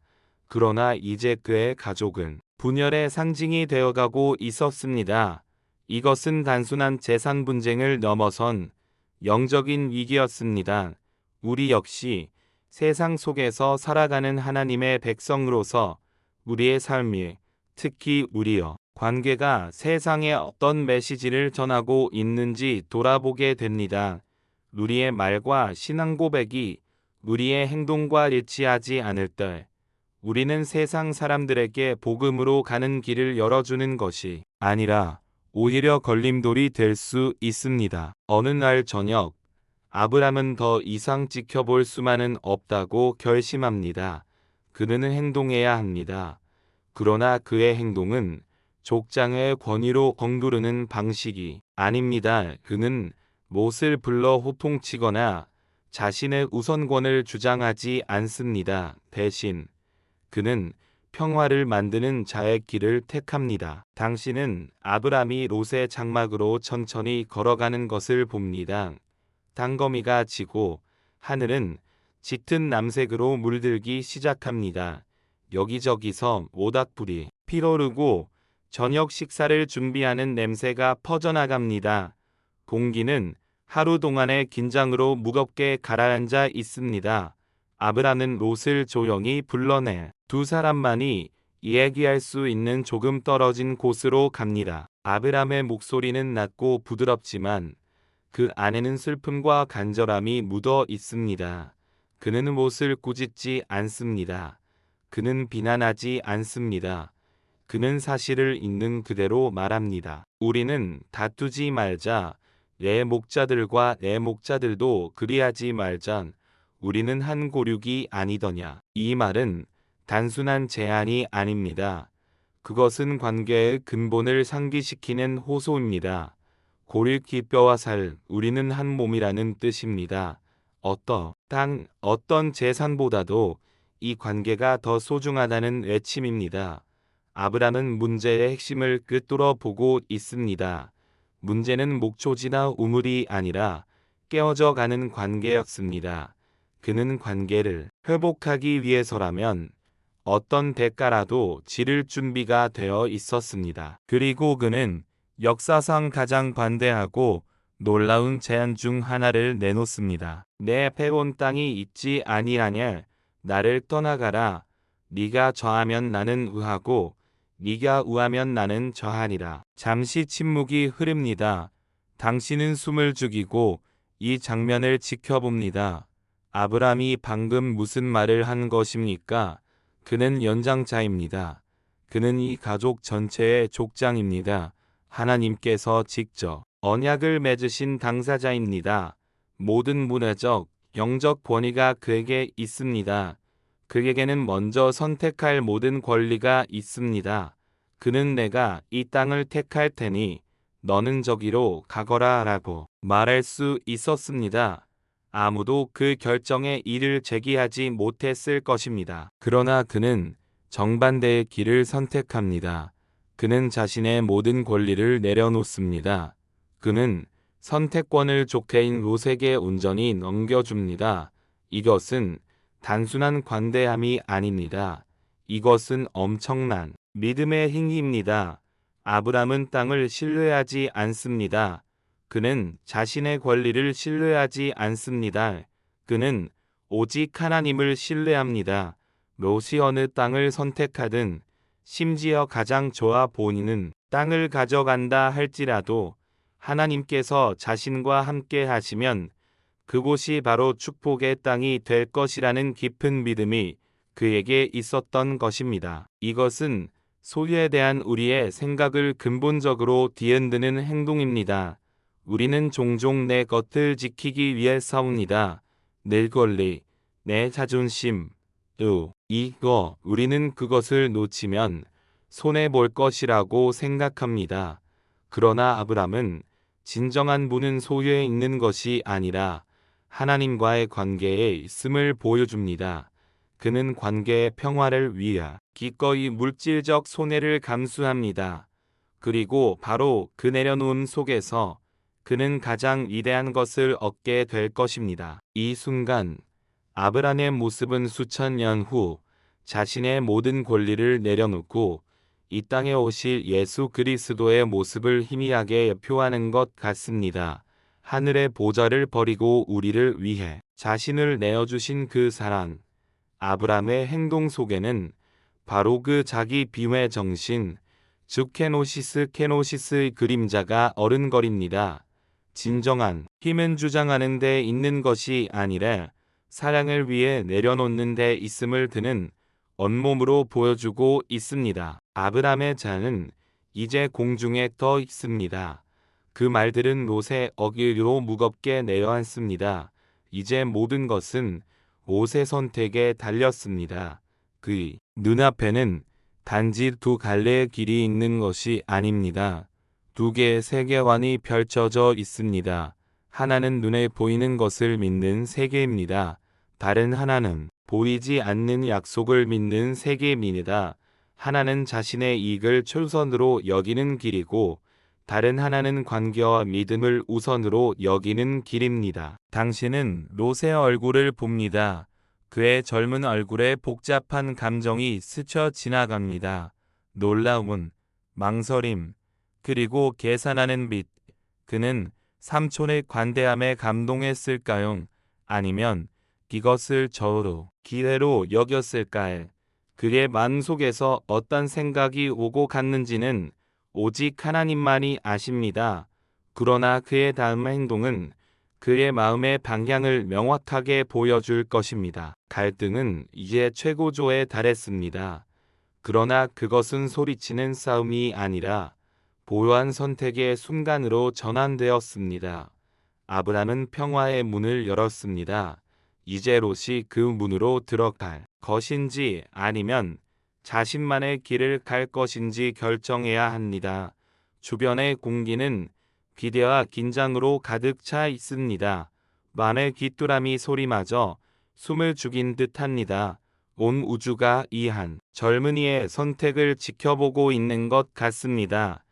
그러나 이제 그의 가족은 분열의 상징이 되어가고 있었습니다. 이것은 단순한 재산 분쟁을 넘어선 영적인 위기였습니다. 우리 역시 세상 속에서 살아가는 하나님의 백성으로서 우리의 삶이, 특히 우리의 관계가 세상에 어떤 메시지를 전하고 있는지 돌아보게 됩니다. 우리의 말과 신앙 고백이 우리의 행동과 일치하지 않을 때 우리는 세상 사람들에게 복음으로 가는 길을 열어주는 것이 아니라 오히려 걸림돌이 될 수 있습니다. 어느 날 저녁, 아브람은 더 이상 지켜볼 수만은 없다고 결심합니다. 그는 행동해야 합니다. 그러나 그의 행동은 족장의 권위로 엉두르는 방식이 아닙니다. 그는 롯을 불러 호통치거나 자신의 우선권을 주장하지 않습니다. 대신 그는 평화를 만드는 자의 길을 택합니다. 당신은 아브람이 롯의 장막으로 천천히 걸어가는 것을 봅니다. 단거미가 지고 하늘은 짙은 남색으로 물들기 시작합니다. 여기저기서 모닥불이 피어오르고 저녁 식사를 준비하는 냄새가 퍼져나갑니다. 공기는 하루 동안의 긴장으로 무겁게 가라앉아 있습니다. 아브람은 롯을 조용히 불러내 두 사람만이 이야기할 수 있는 조금 떨어진 곳으로 갑니다. 아브람의 목소리는 낮고 부드럽지만 그 안에는 슬픔과 간절함이 묻어 있습니다. 그는 롯을 꾸짖지 않습니다. 그는 비난하지 않습니다. 그는 사실을 있는 그대로 말합니다. 우리는 다투지 말자. 내 목자들과 내 목자들도 그리하지 말잔. 우리는 한 고륙이 아니더냐. 이 말은 단순한 제안이 아닙니다. 그것은 관계의 근본을 상기시키는 호소입니다. 고륙 뼈와 살, 우리는 한 몸이라는 뜻입니다. 어떤 재산보다도 이 관계가 더 소중하다는 외침입니다. 아브람은 문제의 핵심을 꿰뚫어 보고 있습니다. 문제는 목초지나 우물이 아니라 깨어져 가는 관계였습니다. 그는 관계를 회복하기 위해서라면 어떤 대가라도 치를 준비가 되어 있었습니다. 그리고 그는 역사상 가장 관대하고 놀라운 제안 중 하나를 내놓습니다. 내 배온 땅이 있지 아니하냐. 나를 떠나가라. 네가 저하면 나는 의하고 네가 우하면 나는 저하리라. 잠시 침묵이 흐릅니다. 당신은 숨을 죽이고 이 장면을 지켜봅니다. 아브람이 방금 무슨 말을 한 것입니까? 그는 연장자입니다. 그는 이 가족 전체의 족장입니다. 하나님께서 직접 언약을 맺으신 당사자입니다. 모든 문화적, 영적 권위가 그에게 있습니다. 그에게는 먼저 선택할 모든 권리가 있습니다. 그는 내가 이 땅을 택할 테니 너는 저기로 가거라 라고 말할 수 있었습니다. 아무도 그 결정에 이를 제기하지 못했을 것입니다. 그러나 그는 정반대의 길을 선택합니다. 그는 자신의 모든 권리를 내려놓습니다. 그는 선택권을 족해인 롯에게 온전히 넘겨줍니다. 이것은 단순한 관대함이 아닙니다. 이것은 엄청난 믿음의 행위입니다. 아브람은 땅을 신뢰하지 않습니다. 그는 자신의 권리를 신뢰하지 않습니다. 그는 오직 하나님을 신뢰합니다. 롯이 어느 땅을 선택하든 심지어 가장 좋아 보이는 땅을 가져간다 할지라도 하나님께서 자신과 함께 하시면 그곳이 바로 축복의 땅이 될 것이라는 깊은 믿음이 그에게 있었던 것입니다. 이것은 소유에 대한 우리의 생각을 근본적으로 뒤흔드는 행동입니다. 우리는 종종 내 것을 지키기 위해 싸웁니다. 내 권리, 내 자존심, 우리는 그것을 놓치면 손해볼 것이라고 생각합니다. 그러나 아브람은 진정한 부는 소유에 있는 것이 아니라 하나님과의 관계에 있음을 보여줍니다. 그는 관계의 평화를 위해 기꺼이 물질적 손해를 감수합니다. 그리고 바로 그 내려놓음 속에서 그는 가장 위대한 것을 얻게 될 것입니다. 이 순간 아브람의 모습은 수천 년 후 자신의 모든 권리를 내려놓고 이 땅에 오실 예수 그리스도의 모습을 희미하게 표하는 것 같습니다. 하늘의 보좌를 버리고 우리를 위해 자신을 내어주신 그 사랑. 아브람의 행동 속에는 바로 그 자기 비유의 정신, 즉 케노시스의 그림자가 어른거립니다. 진정한 힘은 주장하는 데 있는 것이 아니라 사랑을 위해 내려놓는 데 있음을 그는 온몸으로 보여주고 있습니다. 아브람의 자는 이제 공중에 떠 있습니다. 그 말들은 롯의 어귀로 무겁게 내려앉습니다. 이제 모든 것은 롯의 선택에 달렸습니다. 그 눈앞에는 단지 두 갈래의 길이 있는 것이 아닙니다. 두 개의 세계관이 펼쳐져 있습니다. 하나는 눈에 보이는 것을 믿는 세계입니다. 다른 하나는 보이지 않는 약속을 믿는 세계입니다. 하나는 자신의 이익을 최우선으로 여기는 길이고 다른 하나는 관계와 믿음을 우선으로 여기는 길입니다. 당신은 롯의 얼굴을 봅니다. 그의 젊은 얼굴에 복잡한 감정이 스쳐 지나갑니다. 놀라움, 망설임, 그리고 계산하는 빛. 그는 삼촌의 관대함에 감동했을까요? 아니면 이것을 저으로 기회로 여겼을까요? 그의 마음속에서 어떤 생각이 오고 갔는지는 오직 하나님만이 아십니다. 그러나 그의 다음 행동은 그의 마음의 방향을 명확하게 보여줄 것입니다. 갈등은 이제 최고조에 달했습니다. 그러나 그것은 소리치는 싸움이 아니라 보요한 선택의 순간으로 전환되었습니다. 아브람은 평화의 문을 열었습니다. 이제 롯이 그 문으로 들어갈 것인지 아니면 자신만의 길을 갈 것인지 결정해야 합니다. 주변의 공기는 기대와 긴장으로 가득 차 있습니다. 만의 귀뚜라미 소리마저 숨을 죽인 듯합니다. 온 우주가 이 한 젊은이의 선택을 지켜보고 있는 것 같습니다.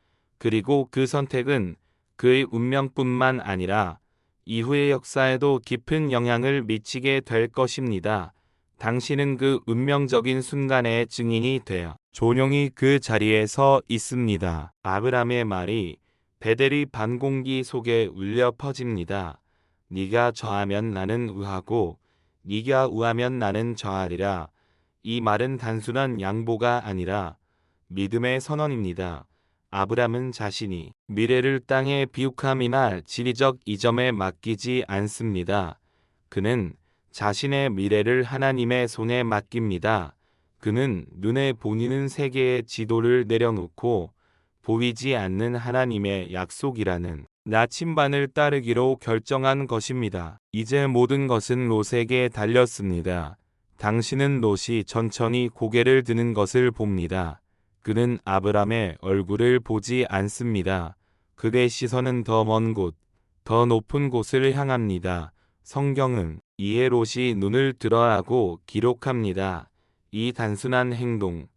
그리고 그 선택은 그의 운명뿐만 아니라 이후의 역사에도 깊은 영향을 미치게 될 것입니다. 당신은 그 운명적인 순간의 증인이 되어 조용히 그 자리에 서 있습니다. 아브람의 말이 베델이 반공기 속에 울려 퍼집니다. 네가 저하면 나는 우하고 네가 우하면 나는 저하리라. 이 말은 단순한 양보가 아니라 믿음의 선언입니다. 아브람은 자신이 미래를 땅의 비옥함이나 지리적 이점에 맡기지 않습니다. 그는 자신의 미래를 하나님의 손에 맡깁니다. 그는 눈에 보이는 세계의 지도를 내려놓고 보이지 않는 하나님의 약속이라는 나침반을 따르기로 결정한 것입니다. 이제 모든 것은 롯에게 달렸습니다. 당신은 롯이 천천히 고개를 드는 것을 봅니다. 그는 아브람의 얼굴을 보지 않습니다. 그의 시선은 더 먼 곳, 더 높은 곳을 향합니다. 성경은 이에 롯이 눈을 들어라고 기록합니다. 이 단순한 행동,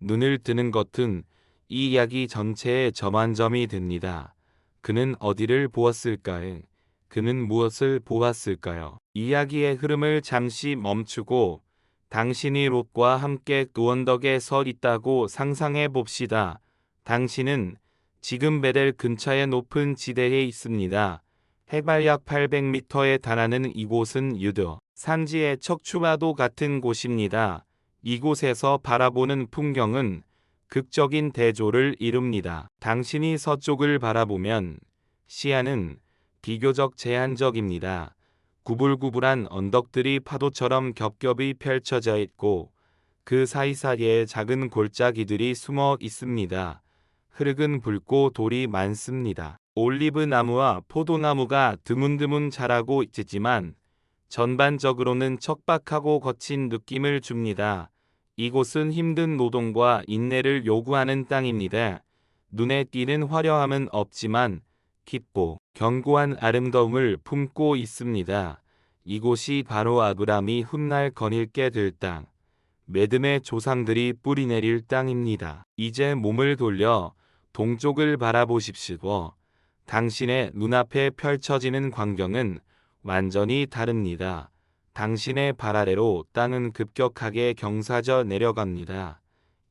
눈을 뜨는 것은 이 이야기 전체의 전환점이 됩니다. 그는 어디를 보았을까요? 그는 무엇을 보았을까요? 이야기의 흐름을 잠시 멈추고 당신이 롯과 함께 그 언덕에 서 있다고 상상해 봅시다. 당신은 지금 베델 근처의 높은 지대에 있습니다. 해발 약 800m에 달하는 이곳은 유대 산지의 척추마도 같은 곳입니다. 이곳에서 바라보는 풍경은 극적인 대조를 이룹니다. 당신이 서쪽을 바라보면 시야는 비교적 제한적입니다. 구불구불한 언덕들이 파도처럼 겹겹이 펼쳐져 있고 그 사이사이에 작은 골짜기들이 숨어 있습니다. 흙은 붉고 돌이 많습니다. 올리브 나무와 포도나무가 드문드문 자라고 있지만 전반적으로는 척박하고 거친 느낌을 줍니다. 이곳은 힘든 노동과 인내를 요구하는 땅입니다. 눈에 띄는 화려함은 없지만 깊고 견고한 아름다움을 품고 있습니다. 이곳이 바로 아브람이 훗날 거닐게 될 땅, 믿음의 조상들이 뿌리내릴 땅입니다. 이제 몸을 돌려 동쪽을 바라보십시오. 당신의 눈앞에 펼쳐지는 광경은 완전히 다릅니다. 당신의 발 아래로 땅은 급격하게 경사져 내려갑니다.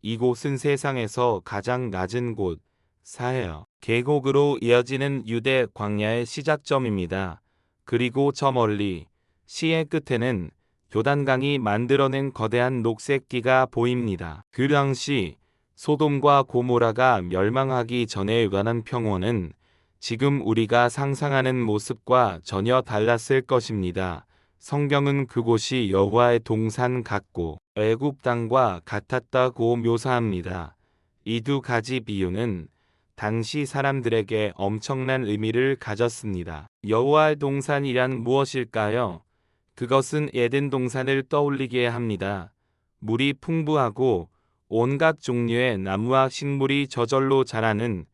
이곳은 세상에서 가장 낮은 곳, 사헤어 계곡으로 이어지는 유대 광야의 시작점입니다. 그리고 저 멀리 시의 끝에는 요단강이 만들어낸 거대한 녹색기가 보입니다. 그 당시 소돔과 고모라가 멸망하기 전에 관한 평원은 지금 우리가 상상하는 모습과 전혀 달랐을 것입니다. 성경은 그곳이 여호와의 동산 같고 애굽 땅과 같았다고 묘사합니다. 이 두 가지 비유는 당시 사람들에게 엄청난 의미를 가졌습니다. 여호와의 동산이란 무엇일까요? 그것은 에덴 동산을 떠올리게 합니다. 물이 풍부하고 온갖 종류의 나무와 식물이 저절로 자라는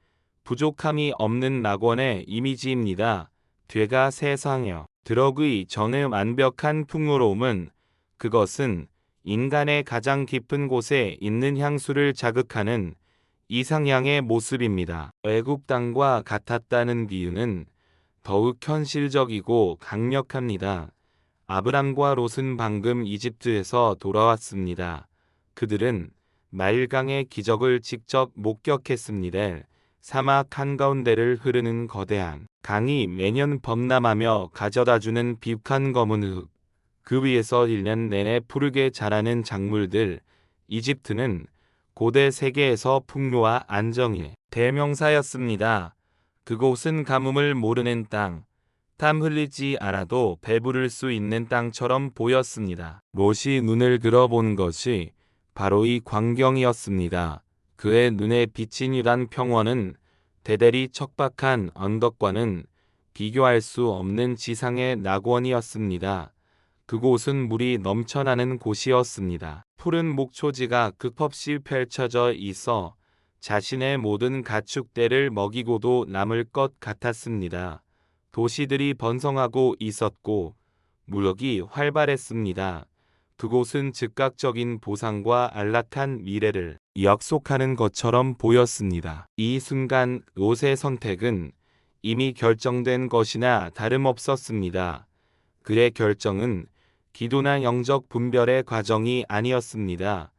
부족함이 없는 낙원의 이미지입니다. 되가 세상여. 드럭의 전의 완벽한 풍요로움은 그것은 인간의 가장 깊은 곳에 있는 향수를 자극하는 이상향의 모습입니다. 외국 땅과 같았다는 비유는 더욱 현실적이고 강력합니다. 아브람과 롯은 방금 이집트에서 돌아왔습니다. 그들은 나일강의 기적을 직접 목격했습니다. 사막 한가운데를 흐르는 거대한 강이 매년 범람하며 가져다주는 비옥한 검은 흙, 그 위에서 1년 내내 푸르게 자라는 작물들. 이집트는 고대 세계에서 풍요와 안정의 대명사였습니다. 그곳은 가뭄을 모르는 땅, 땀 흘리지 않아도 배부를 수 있는 땅처럼 보였습니다. 롯이 눈을 들어본 것이 바로 이 광경이었습니다. 그의 눈에 비친 유단 평원은 대대리 척박한 언덕과는 비교할 수 없는 지상의 낙원이었습니다. 그곳은 물이 넘쳐나는 곳이었습니다. 푸른 목초지가 끝없이 펼쳐져 있어 자신의 모든 가축대를 먹이고도 남을 것 같았습니다. 도시들이 번성하고 있었고 무역이 활발했습니다. 그곳은 즉각적인 보상과 안락한 미래를 약속하는 것처럼 보였습니다. 이 순간 롯의 선택은 이미 결정된 것이나 다름없었습니다. 그의 결정은 기도나 영적 분별의 과정이 아니었습니다.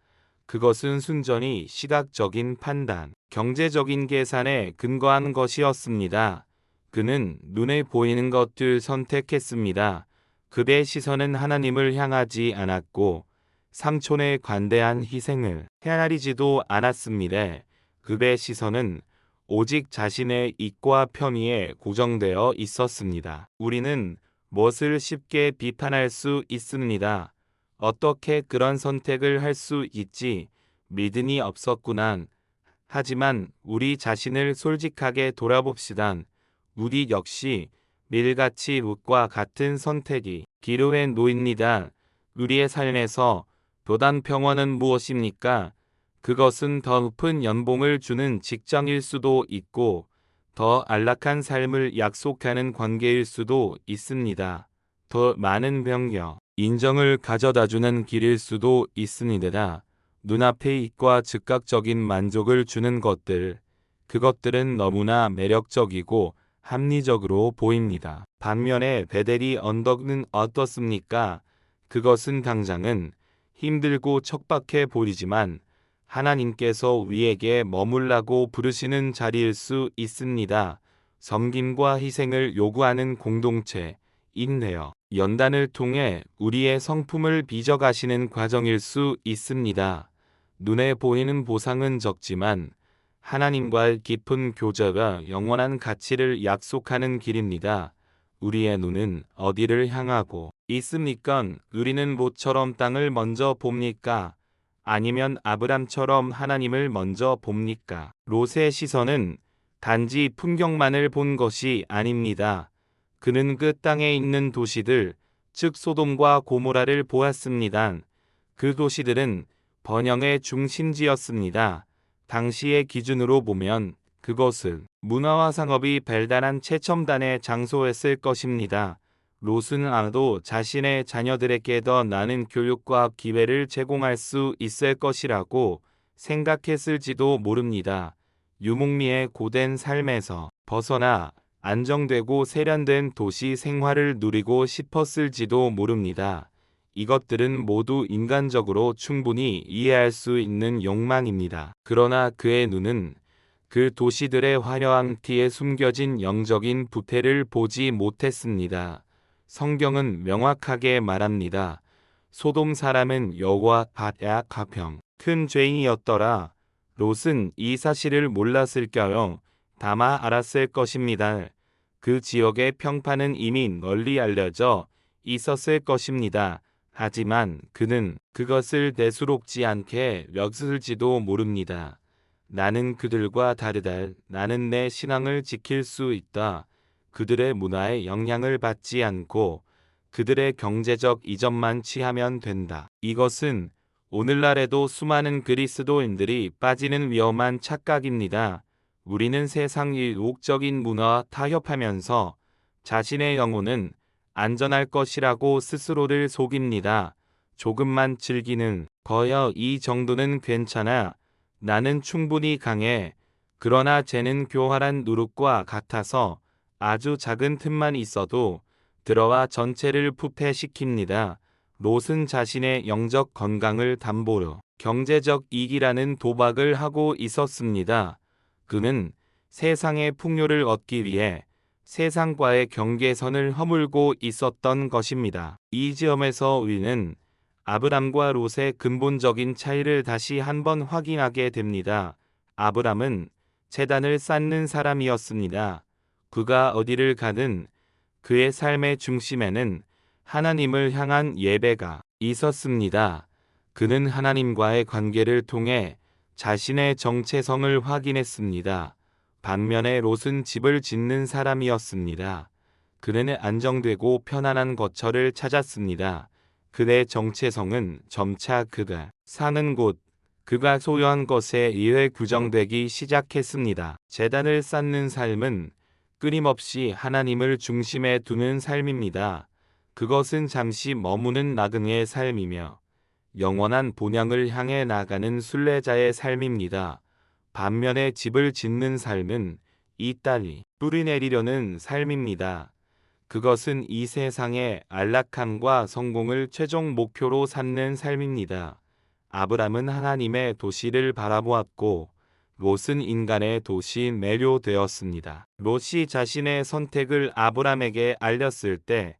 그것은 순전히 시각적인 판단, 경제적인 계산에 근거한 것이었습니다. 그는 눈에 보이는 것들 선택했습니다. 그의 시선은 하나님을 향하지 않았고 삼촌의 관대한 희생을 헤아리지도 않았습니다. 그의 시선은 오직 자신의 이익과 편의에 고정되어 있었습니다. 우리는 무엇을 쉽게 비판할 수 있습니다. 어떻게 그런 선택을 할 수 있지? 믿음이 없었구나. 하지만 우리 자신을 솔직하게 돌아봅시다. 우리 역시 밀같이 롯과 같은 선택이 기로에 놓입니다. 우리의 삶에서 도단 평화는 무엇입니까? 그것은 더 높은 연봉을 주는 직장일 수도 있고 더 안락한 삶을 약속하는 관계일 수도 있습니다. 더 많은 명예, 인정을 가져다주는 길일 수도 있습니다. 눈앞의 이익과 즉각적인 만족을 주는 것들, 그것들은 너무나 매력적이고 합리적으로 보입니다. 반면에 베델이 언덕은 어떻습니까? 그것은 당장은 힘들고 척박해 보이지만 하나님께서 우리에게 머물라고 부르시는 자리일 수 있습니다. 섬김과 희생을 요구하는 공동체인데요. 연단을 통해 우리의 성품을 빚어가시는 과정일 수 있습니다. 눈에 보이는 보상은 적지만 하나님과의 깊은 교제가 영원한 가치를 약속하는 길입니다. 우리의 눈은 어디를 향하고 있습니까? 우리는 모처럼 땅을 먼저 봅니까? 아니면 아브람처럼 하나님을 먼저 봅니까? 롯의 시선은 단지 풍경만을 본 것이 아닙니다. 그는 그 땅에 있는 도시들, 즉 소돔과 고모라를 보았습니다. 그 도시들은 번영의 중심지였습니다. 당시의 기준으로 보면 그것은 문화와 상업이 발달한 최첨단의 장소였을 것입니다. 롯은 아마도 자신의 자녀들에게 더 나은 교육과 기회를 제공할 수 있을 것이라고 생각했을지도 모릅니다. 유목미의 고된 삶에서 벗어나 안정되고 세련된 도시 생활을 누리고 싶었을지도 모릅니다. 이것들은 모두 인간적으로 충분히 이해할 수 있는 욕망입니다. 그러나 그의 눈은 그 도시들의 화려한 티에 숨겨진 영적인 부패를 보지 못했습니다. 성경은 명확하게 말합니다. 소돔 사람은 여호와 앞에 가평 큰 죄인이었더라. 롯은 이 사실을 몰랐을까요? 다만 알았을 것입니다. 그 지역의 평판은 이미 널리 알려져 있었을 것입니다. 하지만 그는 그것을 대수롭지 않게 여겼을지도 모릅니다. 나는 그들과 다르다. 나는 내 신앙을 지킬 수 있다. 그들의 문화에 영향을 받지 않고 그들의 경제적 이점만 취하면 된다. 이것은 오늘날에도 수많은 그리스도인들이 빠지는 위험한 착각입니다. 우리는 세상 일옥적인 문화와 타협하면서 자신의 영혼은 안전할 것이라고 스스로를 속입니다. 조금만 즐기는 거여 이 정도는 괜찮아. 나는 충분히 강해. 그러나 쟤는 교활한 누룩과 같아서 아주 작은 틈만 있어도 들어와 전체를 부패시킵니다. 롯은 자신의 영적 건강을 담보로 경제적 이익이라는 도박을 하고 있었습니다. 그는 세상의 풍요를 얻기 위해 세상과의 경계선을 허물고 있었던 것입니다. 이 지점에서 우리는 아브람과 롯의 근본적인 차이를 다시 한번 확인하게 됩니다. 아브람은 제단을 쌓는 사람이었습니다. 그가 어디를 가든 그의 삶의 중심에는 하나님을 향한 예배가 있었습니다. 그는 하나님과의 관계를 통해 자신의 정체성을 확인했습니다. 반면에 롯은 집을 짓는 사람이었습니다. 그는 안정되고 편안한 거처를 찾았습니다. 그의 정체성은 점차 그가 사는 곳, 그가 소유한 것에 의해 규정되기 시작했습니다. 제단을 쌓는 삶은 끊임없이 하나님을 중심에 두는 삶입니다. 그것은 잠시 머무는 나그네의 삶이며 영원한 본향을 향해 나가는 순례자의 삶입니다. 반면에 집을 짓는 삶은 이 땅이 뿌리내리려는 삶입니다. 그것은 이 세상의 안락함과 성공을 최종 목표로 삼는 삶입니다. 아브람은 하나님의 도시를 바라보았고 롯은 인간의 도시에 매료되었습니다. 롯이 자신의 선택을 아브람에게 알렸을 때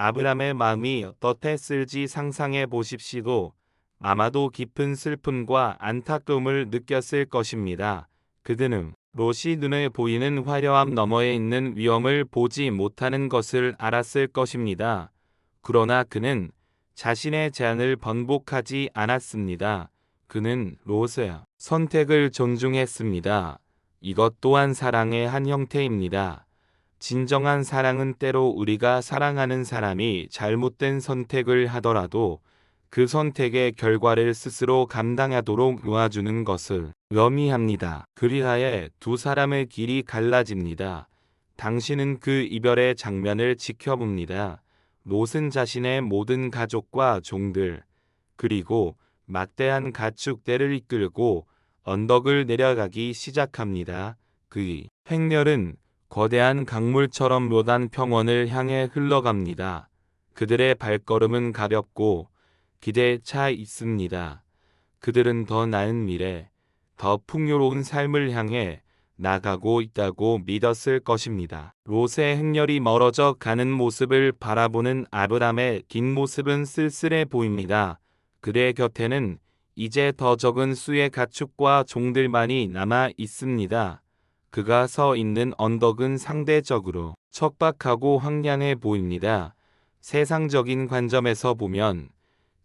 아브람의 마음이 어떻했을지 상상해 보십시오. 아마도 깊은 슬픔과 안타까움을 느꼈을 것입니다. 그들은 롯이 눈에 보이는 화려함 너머에 있는 위험을 보지 못하는 것을 알았을 것입니다. 그러나 그는 자신의 제안을 번복하지 않았습니다. 그는 롯의 선택을 존중했습니다. 이것 또한 사랑의 한 형태입니다. 진정한 사랑은 때로 우리가 사랑하는 사람이 잘못된 선택을 하더라도 그 선택의 결과를 스스로 감당하도록 도와주는 것을 의미합니다. 그리하여 두 사람의 길이 갈라집니다. 당신은 그 이별의 장면을 지켜봅니다. 롯은 자신의 모든 가족과 종들, 그리고 막대한 가축대를 이끌고 언덕을 내려가기 시작합니다. 그의 행렬은 거대한 강물처럼 묘단 평원을 향해 흘러갑니다. 그들의 발걸음은 가볍고 기대에 차 있습니다. 그들은 더 나은 미래, 더 풍요로운 삶을 향해 나가고 있다고 믿었을 것입니다. 롯의 행렬이 멀어져 가는 모습을 바라보는 아브람의 뒷모습은 쓸쓸해 보입니다. 그의 곁에는 이제 더 적은 수의 가축과 종들만이 남아 있습니다. 그가 서 있는 언덕은 상대적으로 척박하고 황량해 보입니다. 세상적인 관점에서 보면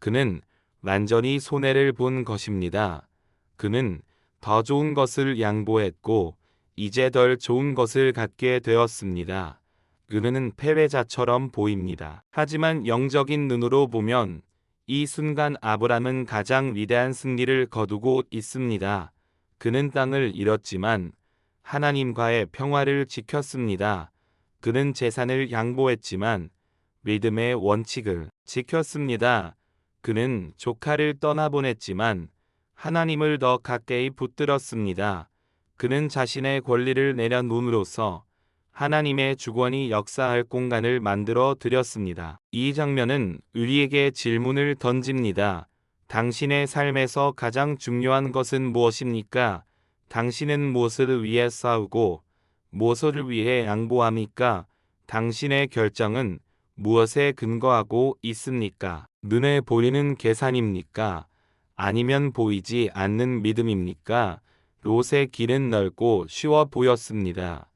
그는 완전히 손해를 본 것입니다. 그는 더 좋은 것을 양보했고 이제 덜 좋은 것을 갖게 되었습니다. 그는 패배자처럼 보입니다. 하지만 영적인 눈으로 보면 이 순간 아브람은 가장 위대한 승리를 거두고 있습니다. 그는 땅을 잃었지만 하나님과의 평화를 지켰습니다. 그는 재산을 양보했지만 믿음의 원칙을 지켰습니다. 그는 조카를 떠나보냈지만 하나님을 더 가까이 붙들었습니다. 그는 자신의 권리를 내려놓음으로써 하나님의 주권이 역사할 공간을 만들어 드렸습니다. 이 장면은 우리에게 질문을 던집니다. 당신의 삶에서 가장 중요한 것은 무엇입니까? 당신은 무엇을 위해 싸우고 무엇을 위해 양보합니까? 당신의 결정은 무엇에 근거하고 있습니까? 눈에 보이는 계산입니까? 아니면 보이지 않는 믿음입니까? 롯의 길은 넓고 쉬워 보였습니다.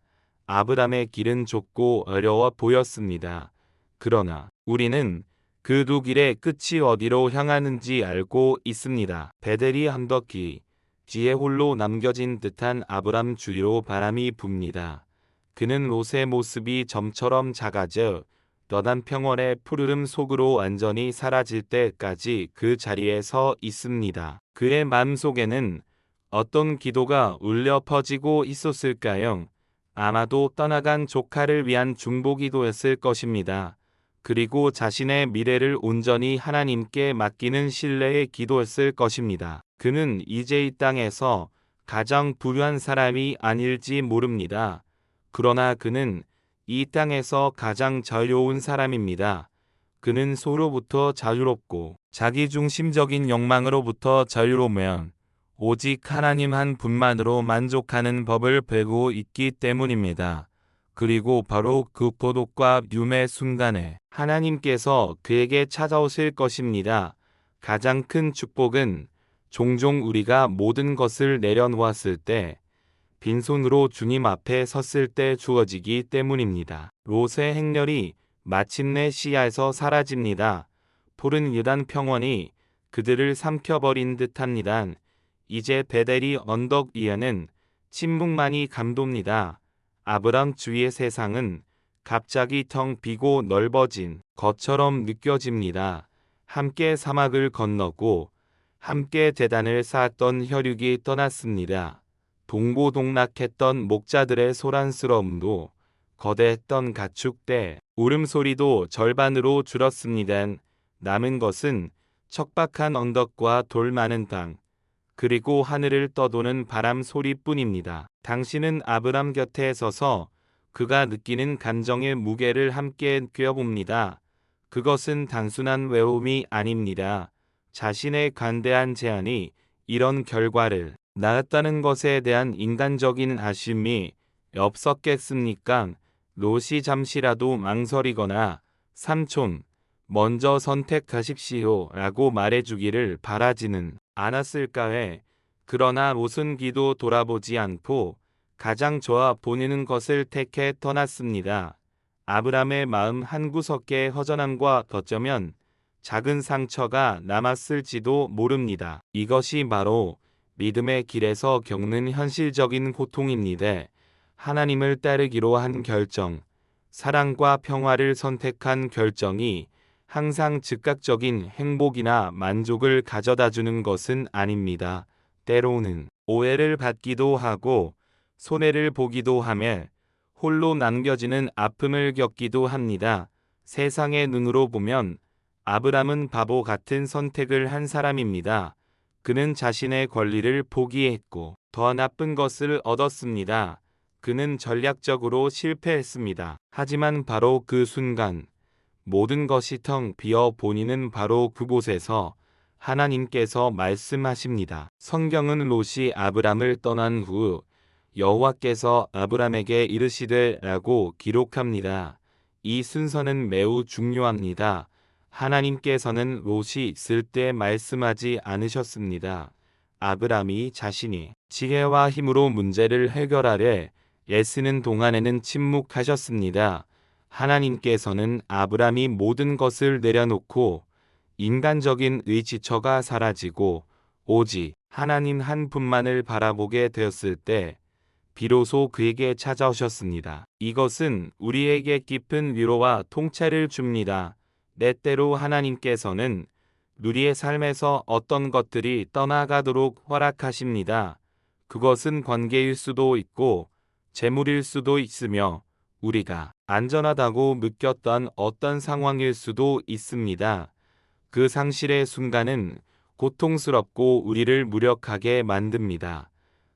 아브람의 길은 좁고 어려워 보였습니다. 그러나 우리는 그 두 길의 끝이 어디로 향하는지 알고 있습니다. 베델이 언덕이 뒤에 홀로 남겨진 듯한 아브람 주위로 바람이 붑니다. 그는 롯의 모습이 점처럼 작아져 너단 평원의 푸르름 속으로 완전히 사라질 때까지 그 자리에 서 있습니다. 그의 마음속에는 어떤 기도가 울려 퍼지고 있었을까요? 아마도 떠나간 조카를 위한 중보기도였을 것입니다. 그리고 자신의 미래를 온전히 하나님께 맡기는 신뢰의 기도였을 것입니다. 그는 이제 이 땅에서 가장 부유한 사람이 아닐지 모릅니다. 그러나 그는 이 땅에서 가장 자유로운 사람입니다. 그는 소로부터 자유롭고 자기중심적인 욕망으로부터 자유로우면 오직 하나님 한 분만으로 만족하는 법을 배우고 있기 때문입니다. 그리고 바로 그 고독과 뜰의 순간에 하나님께서 그에게 찾아오실 것입니다. 가장 큰 축복은 종종 우리가 모든 것을 내려놓았을 때 빈손으로 주님 앞에 섰을 때 주어지기 때문입니다. 롯의 행렬이 마침내 시야에서 사라집니다. 푸른 유단 평원이 그들을 삼켜버린 듯합니다. 이제 베델이 언덕 위에는 침묵만이 감돕니다. 아브람 주위의 세상은 갑자기 텅 비고 넓어진 것처럼 느껴집니다. 함께 사막을 건너고 함께 제단을 쌓았던 혈육이 떠났습니다. 동고동락했던 목자들의 소란스러움도 거대했던 가축대 울음소리도 절반으로 줄었습니다. 남은 것은 척박한 언덕과 돌 많은 땅, 그리고 하늘을 떠도는 바람 소리뿐입니다. 당신은 아브람 곁에 서서 그가 느끼는 감정의 무게를 함께 꿰어봅니다. 그것은 단순한 외로움이 아닙니다. 자신의 관대한 제안이 이런 결과를 낳았다는 것에 대한 인간적인 아쉬움이 없었겠습니까? 롯이 잠시라도 망설이거나 삼촌, 먼저 선택하십시오 라고 말해주기를 바라지는 않았을까 해. 그러나 롯은 뒤도 돌아보지 않고 가장 좋아 보이는 것을 택해 떠났습니다. 아브람의 마음 한구석에 허전함과 어쩌면 작은 상처가 남았을지도 모릅니다. 이것이 바로 믿음의 길에서 겪는 현실적인 고통입니다. 하나님을 따르기로 한 결정, 사랑과 평화를 선택한 결정이 항상 즉각적인 행복이나 만족을 가져다주는 것은 아닙니다. 때로는 오해를 받기도 하고 손해를 보기도 하며 홀로 남겨지는 아픔을 겪기도 합니다. 세상의 눈으로 보면 아브람은 바보 같은 선택을 한 사람입니다. 그는 자신의 권리를 포기했고 더 나쁜 것을 얻었습니다. 그는 전략적으로 실패했습니다. 하지만 바로 그 순간 모든 것이 텅 비어 보이는 바로 그곳에서 하나님께서 말씀하십니다. 성경은 롯이 아브람을 떠난 후 여호와께서 아브람에게 이르시되 라고 기록합니다. 이 순서는 매우 중요합니다. 하나님께서는 롯이 있을 때 말씀하지 않으셨습니다. 아브람이 자신이 지혜와 힘으로 문제를 해결하려 애쓰는 동안에는 침묵하셨습니다. 하나님께서는 아브람이 모든 것을 내려놓고 인간적인 의지처가 사라지고 오직 하나님 한 분만을 바라보게 되었을 때 비로소 그에게 찾아오셨습니다. 이것은 우리에게 깊은 위로와 통찰을 줍니다. 때때로 하나님께서는 우리의 삶에서 어떤 것들이 떠나가도록 허락하십니다. 그것은 관계일 수도 있고 재물일 수도 있으며 우리가 안전하다고 느꼈던 어떤 상황일 수도 있습니다. 그 상실의 순간은 고통스럽고 우리를 무력하게 만듭니다.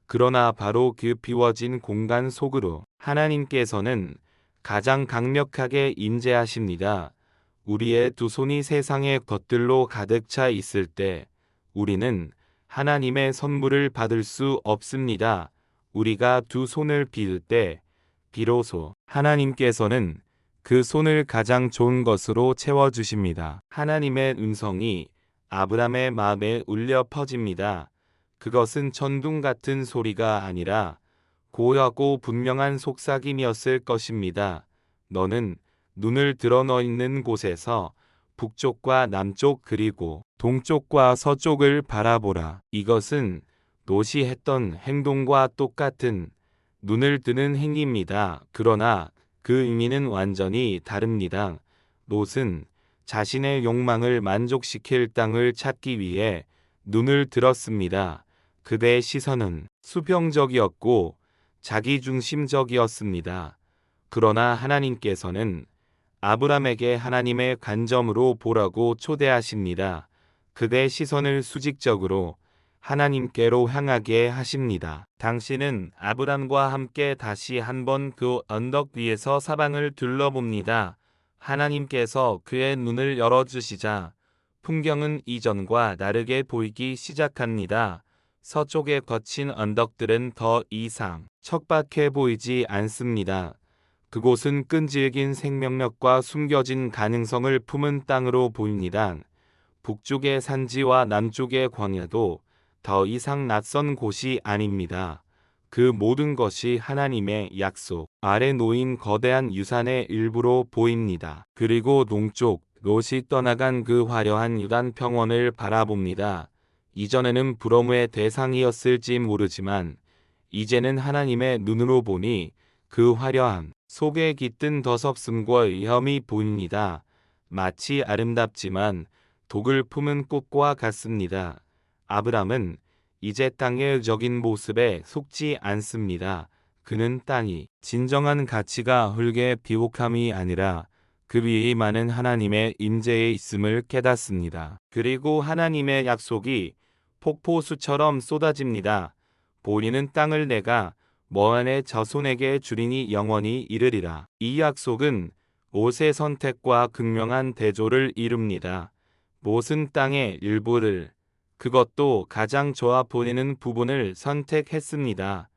그러나 바로 그 비워진 공간 속으로 하나님께서는 가장 강력하게 임재하십니다. 우리의 두 손이 세상의 것들로 가득 차 있을 때 우리는 하나님의 선물을 받을 수 없습니다. 우리가 두 손을 빌 때 비로소 하나님께서는 그 손을 가장 좋은 것으로 채워주십니다. 하나님의 음성이 아브람의 마음에 울려 퍼집니다. 그것은 천둥 같은 소리가 아니라 고요하고 분명한 속삭임이었을 것입니다. 너는 눈을 들어 너 있는 곳에서 북쪽과 남쪽 그리고 동쪽과 서쪽을 바라보라. 이것은 롯이 했던 행동과 똑같은 눈을 뜨는 행위입니다. 그러나 그 의미는 완전히 다릅니다. 롯은 자신의 욕망을 만족시킬 땅을 찾기 위해 눈을 들었습니다. 그대의 시선은 수평적이었고 자기중심적이었습니다. 그러나 하나님께서는 아브람에게 하나님의 관점으로 보라고 초대하십니다. 그의 시선을 수직적으로 하나님께로 향하게 하십니다. 당신은 아브람과 함께 다시 한번 그 언덕 위에서 사방을 둘러봅니다. 하나님께서 그의 눈을 열어주시자 풍경은 이전과 다르게 보이기 시작합니다. 서쪽의 거친 언덕들은 더 이상 척박해 보이지 않습니다. 그곳은 끈질긴 생명력과 숨겨진 가능성을 품은 땅으로 보입니다. 북쪽의 산지와 남쪽의 광야도 더 이상 낯선 곳이 아닙니다. 그 모든 것이 하나님의 약속 아래 놓인 거대한 유산의 일부로 보입니다. 그리고 동쪽 롯이 떠나간 그 화려한 유단 평원을 바라봅니다. 이전에는 부러움의 대상이었을지 모르지만 이제는 하나님의 눈으로 보니 그 화려함 속에 깃든 더섭음과 위험이 보입니다. 마치 아름답지만 독을 품은 꽃과 같습니다. 아브람은 이제 땅의 의적인 모습에 속지 않습니다. 그는 땅이 진정한 가치가 흙의 비옥함이 아니라 그 위에 많은 하나님의 임재에 있음을 깨닫습니다. 그리고 하나님의 약속이 폭포수처럼 쏟아집니다. 보리는 땅을 내가 모한의 자손에게 주리니 영원히 이르리라. 이 약속은 롯의 선택과 극명한 대조를 이룹니다. 롯은 땅의 일부를, 그것도 가장 좋아 보이는 부분을 선택했습니다.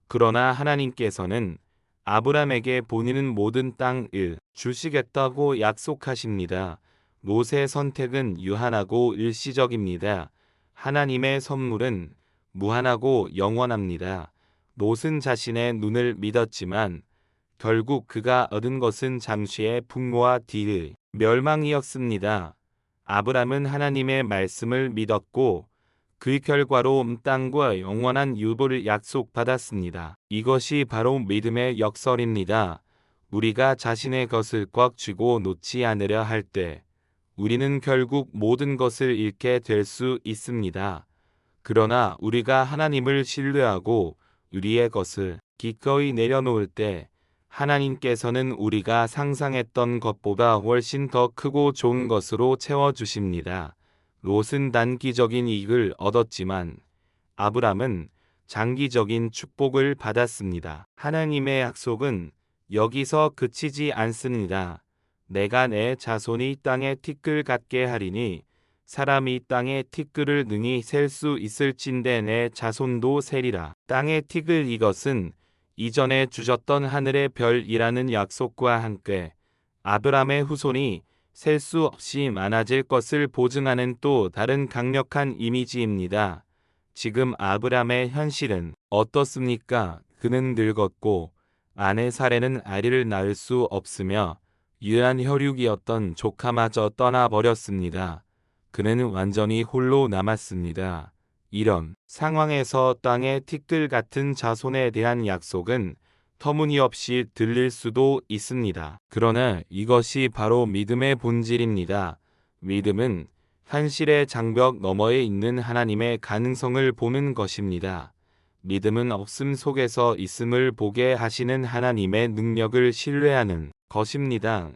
그러나 하나님께서는 아브람에게 보이는 모든 땅을 주시겠다고 약속하십니다. 롯의 선택은 유한하고 일시적입니다. 하나님의 선물은 무한하고 영원합니다. 롯은 자신의 눈을 믿었지만 결국 그가 얻은 것은 잠시의 풍요와 뒤의 멸망이었습니다. 아브람은 하나님의 말씀을 믿었고 그 결과로 땅과 영원한 유보를 약속받았습니다. 이것이 바로 믿음의 역설입니다. 우리가 자신의 것을 꽉 쥐고 놓지 않으려 할 때 우리는 결국 모든 것을 잃게 될 수 있습니다. 그러나 우리가 하나님을 신뢰하고 우리의 것을 기꺼이 내려놓을 때 하나님께서는 우리가 상상했던 것보다 훨씬 더 크고 좋은 것으로 채워주십니다. 롯은 단기적인 이익을 얻었지만 아브람은 장기적인 축복을 받았습니다. 하나님의 약속은 여기서 그치지 않습니다. 내가 내 자손이 땅의 티끌 같게 하리니 사람이 땅의 티끌을 능히 셀 수 있을진대 내 자손도 세리라. 땅의 티끌 이것은 이전에 주셨던 하늘의 별이라는 약속과 함께 아브람의 후손이 셀 수 없이 많아질 것을 보증하는 또 다른 강력한 이미지입니다. 지금 아브람의 현실은 어떻습니까? 그는 늙었고 아내 사레는 아이를 낳을 수 없으며 유한 혈육이었던 조카마저 떠나버렸습니다. 그는 완전히 홀로 남았습니다. 이런 상황에서 땅의 티끌 같은 자손에 대한 약속은 터무니없이 들릴 수도 있습니다. 그러나 이것이 바로 믿음의 본질입니다. 믿음은 현실의 장벽 너머에 있는 하나님의 가능성을 보는 것입니다. 믿음은 없음 속에서 있음을 보게 하시는 하나님의 능력을 신뢰하는 것입니다.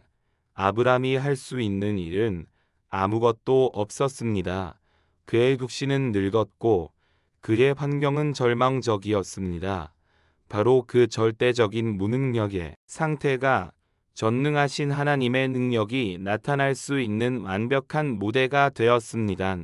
아브람이 할 수 있는 일은 아무것도 없었습니다. 그의 육신은 늙었고 그의 환경은 절망적이었습니다. 바로 그 절대적인 무능력의 상태가 전능하신 하나님의 능력이 나타날 수 있는 완벽한 무대가 되었습니다.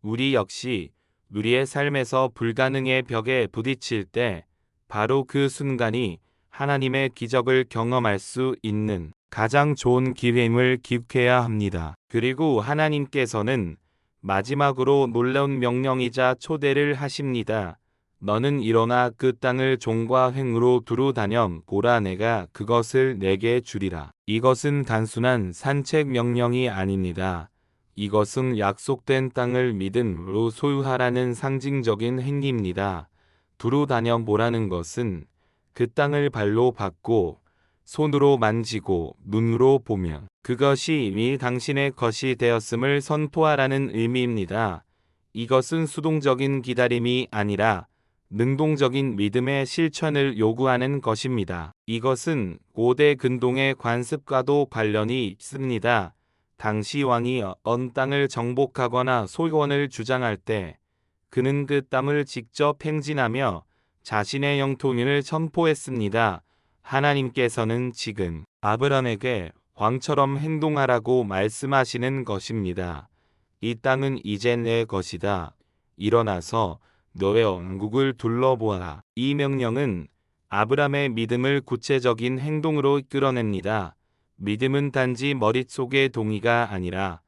우리 역시 우리의 삶에서 불가능의 벽에 부딪힐 때 바로 그 순간이 하나님의 기적을 경험할 수 있는 가장 좋은 기회임을 기억해야 합니다. 그리고 하나님께서는 마지막으로 놀라운 명령이자 초대를 하십니다. 너는 일어나 그 땅을 종과 횡으로 두루 다녀 보라 내가 그것을 내게 주리라. 이것은 단순한 산책 명령이 아닙니다. 이것은 약속된 땅을 믿음으로 소유하라는 상징적인 행위입니다. 두루 다녀 보라는 것은 그 땅을 발로 밟고 손으로 만지고 눈으로 보며 그것이 이미 당신의 것이 되었음을 선포하라는 의미입니다. 이것은 수동적인 기다림이 아니라 능동적인 믿음의 실천을 요구하는 것입니다. 이것은 고대 근동의 관습과도 관련이 있습니다. 당시 왕이 언 땅을 정복하거나 소유원을 주장할 때 그는 그 땅을 직접 행진하며 자신의 영토민을 선포했습니다. 하나님께서는 지금 아브라함에게 왕처럼 행동하라고 말씀하시는 것입니다. 이 땅은 이제 내 것이다. 일어나서 너의 왕국을 둘러보아라. 이 명령은 아브라함의 믿음을 구체적인 행동으로 이끌어냅니다. 믿음은 단지 머릿속의 동의가 아니라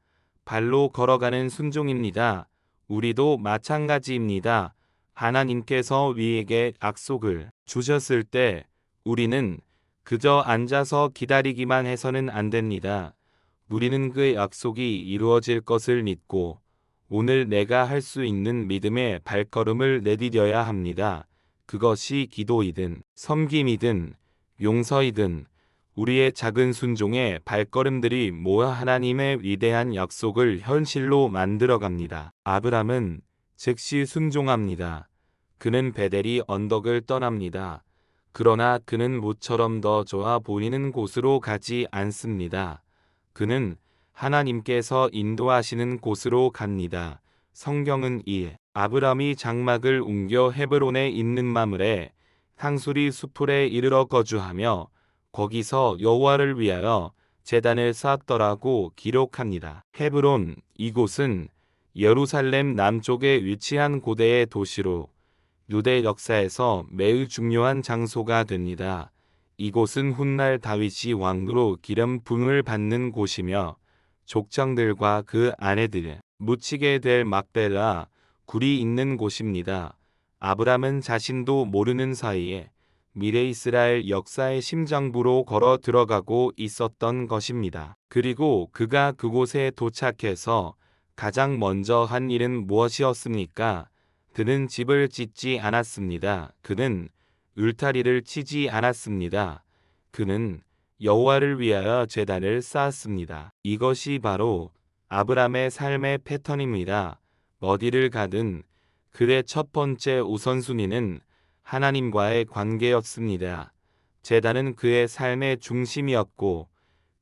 발로 걸어가는 순종입니다. 우리도 마찬가지입니다. 하나님께서 우리에게 약속을 주셨을 때 우리는 그저 앉아서 기다리기만 해서는 안 됩니다. 우리는 그 약속이 이루어질 것을 믿고 오늘 내가 할 수 있는 믿음의 발걸음을 내디뎌야 합니다. 그것이 기도이든 섬김이든 용서이든 우리의 작은 순종의 발걸음들이 모아 하나님의 위대한 약속을 현실로 만들어갑니다. 아브람은 즉시 순종합니다. 그는 베델이 언덕을 떠납니다. 그러나 그는 모처럼 더 좋아 보이는 곳으로 가지 않습니다. 그는 하나님께서 인도하시는 곳으로 갑니다. 성경은 이 아브람이 장막을 옮겨 헤브론에 있는 마므레 상수리 수풀에 이르러 거주하며 거기서 여호와를 위하여 제단을 쌓았더라고 기록합니다. 헤브론, 이곳은 예루살렘 남쪽에 위치한 고대의 도시로 유대 역사에서 매우 중요한 장소가 됩니다. 이곳은 훗날 다윗이 왕으로 기름 부음을 받는 곳이며 족장들과 그 아내들을 묻히게 될 막벨라 굴이 있는 곳입니다. 아브람은 자신도 모르는 사이에 미래 이스라엘 역사의 심장부로 걸어 들어가고 있었던 것입니다. 그리고 그가 그곳에 도착해서 가장 먼저 한 일은 무엇이었습니까? 그는 집을 짓지 않았습니다. 그는 울타리를 치지 않았습니다. 그는 여호와를 위하여 제단을 쌓았습니다. 이것이 바로 아브람의 삶의 패턴입니다. 어디를 가든 그의 첫 번째 우선순위는 하나님과의 관계였습니다. 제단은 그의 삶의 중심이었고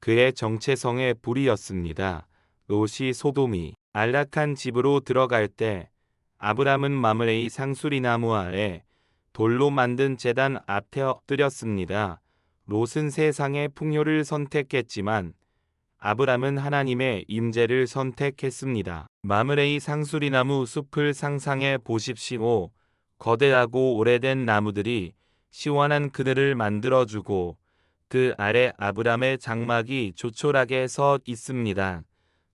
그의 정체성의 불이었습니다. 롯이 소돔이 안락한 집으로 들어갈 때 아브람은 마므레의 상수리 나무 아래 돌로 만든 제단 앞에 엎드렸습니다. 롯은 세상의 풍요를 선택했지만 아브람은 하나님의 임재를 선택했습니다. 마므레의 상수리나무 숲을 상상해 보십시오. 거대하고 오래된 나무들이 시원한 그늘을 만들어주고 그 아래 아브람의 장막이 조촐하게 서 있습니다.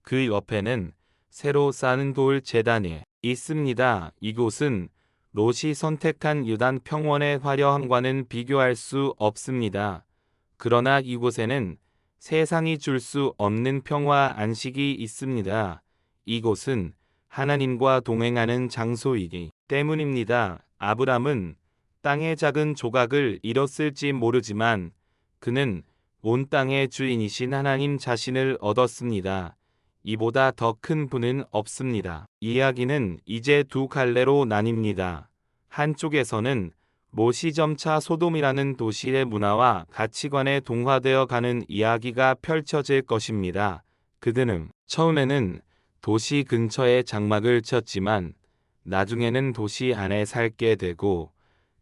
그 옆에는 새로 쌓은 돌 제단이 있습니다. 이곳은 롯이 선택한 유단 평원의 화려함과는 비교할 수 없습니다. 그러나 이곳에는 세상이 줄 수 없는 평화 안식이 있습니다. 이곳은 하나님과 동행하는 장소이기 때문입니다. 아브람은 땅의 작은 조각을 잃었을지 모르지만 그는 온 땅의 주인이신 하나님 자신을 얻었습니다. 이보다 더 큰 분은 없습니다. 이야기는 이제 두 갈래로 나뉩니다. 한쪽에서는 롯이 점차 소돔이라는 도시의 문화와 가치관에 동화되어 가는 이야기가 펼쳐질 것입니다. 그들은 처음에는 도시 근처에 장막을 쳤지만 나중에는 도시 안에 살게 되고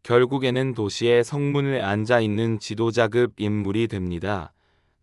결국에는 도시의 성문에 앉아있는 지도자급 인물이 됩니다.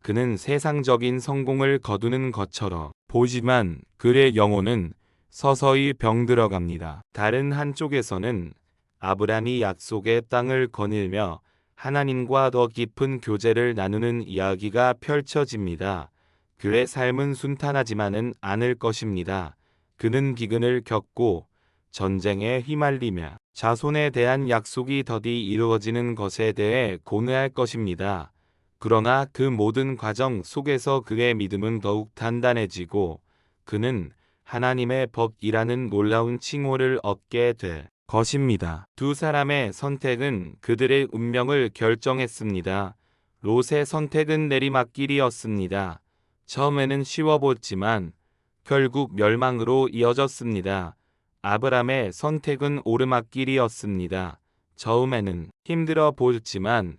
그는 세상적인 성공을 거두는 것처럼 보지만 그의 영혼은 서서히 병들어갑니다. 다른 한쪽에서는 아브람이 약속의 땅을 거닐며 하나님과 더 깊은 교제를 나누는 이야기가 펼쳐집니다. 그의 삶은 순탄하지만은 않을 것입니다. 그는 기근을 겪고 전쟁에 휘말리며 자손에 대한 약속이 더디 이루어지는 것에 대해 고뇌할 것입니다. 그러나 그 모든 과정 속에서 그의 믿음은 더욱 단단해지고 그는 하나님의 법이라는 놀라운 칭호를 얻게 될 것입니다. 두 사람의 선택은 그들의 운명을 결정했습니다. 롯의 선택은 내리막길이었습니다. 처음에는 쉬워 보였지만 결국 멸망으로 이어졌습니다. 아브람의 선택은 오르막길이었습니다. 처음에는 힘들어 보였지만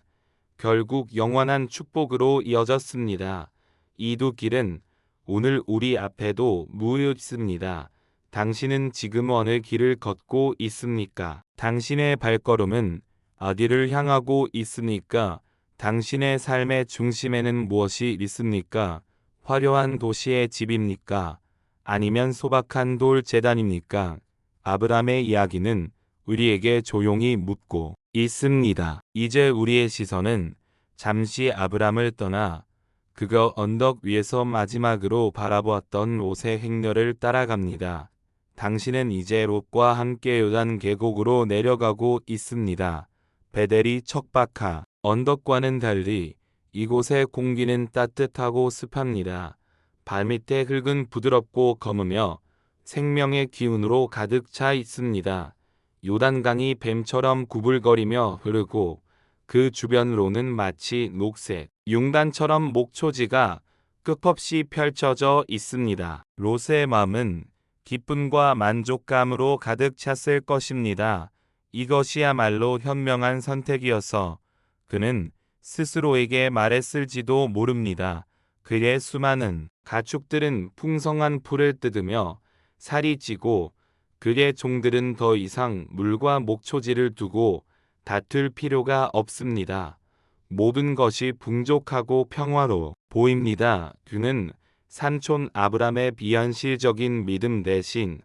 결국 영원한 축복으로 이어졌습니다. 이 두 길은 오늘 우리 앞에도 놓여 있습니다. 당신은 지금 어느 길을 걷고 있습니까? 당신의 발걸음은 어디를 향하고 있습니까? 당신의 삶의 중심에는 무엇이 있습니까? 화려한 도시의 집입니까? 아니면 소박한 돌 제단입니까? 아브람의 이야기는 우리에게 조용히 묻고 있습니다. 이제 우리의 시선은 잠시 아브람을 떠나 그가 언덕 위에서 마지막으로 바라보았던 롯의 행렬을 따라갑니다. 당신은 이제 롯과 함께 요단 계곡으로 내려가고 있습니다. 베델이 척박한 언덕과는 달리 이곳의 공기는 따뜻하고 습합니다. 발밑의 흙은 부드럽고 검으며 생명의 기운으로 가득 차 있습니다. 요단강이 뱀처럼 구불거리며 흐르고 그 주변으로는 마치 녹색 융단처럼 목초지가 끝없이 펼쳐져 있습니다. 롯의 마음은 기쁨과 만족감으로 가득 찼을 것입니다. 이것이야말로 현명한 선택이어서 그는 스스로에게 말했을지도 모릅니다. 그의 수많은 가축들은 풍성한 풀을 뜯으며 살이 찌고 그의 종들은 더 이상 물과 목초지를 두고 다툴 필요가 없습니다. 모든 것이 풍족하고 평화로 보입니다. 그는 삼촌 아브람의 비현실적인 믿음 대신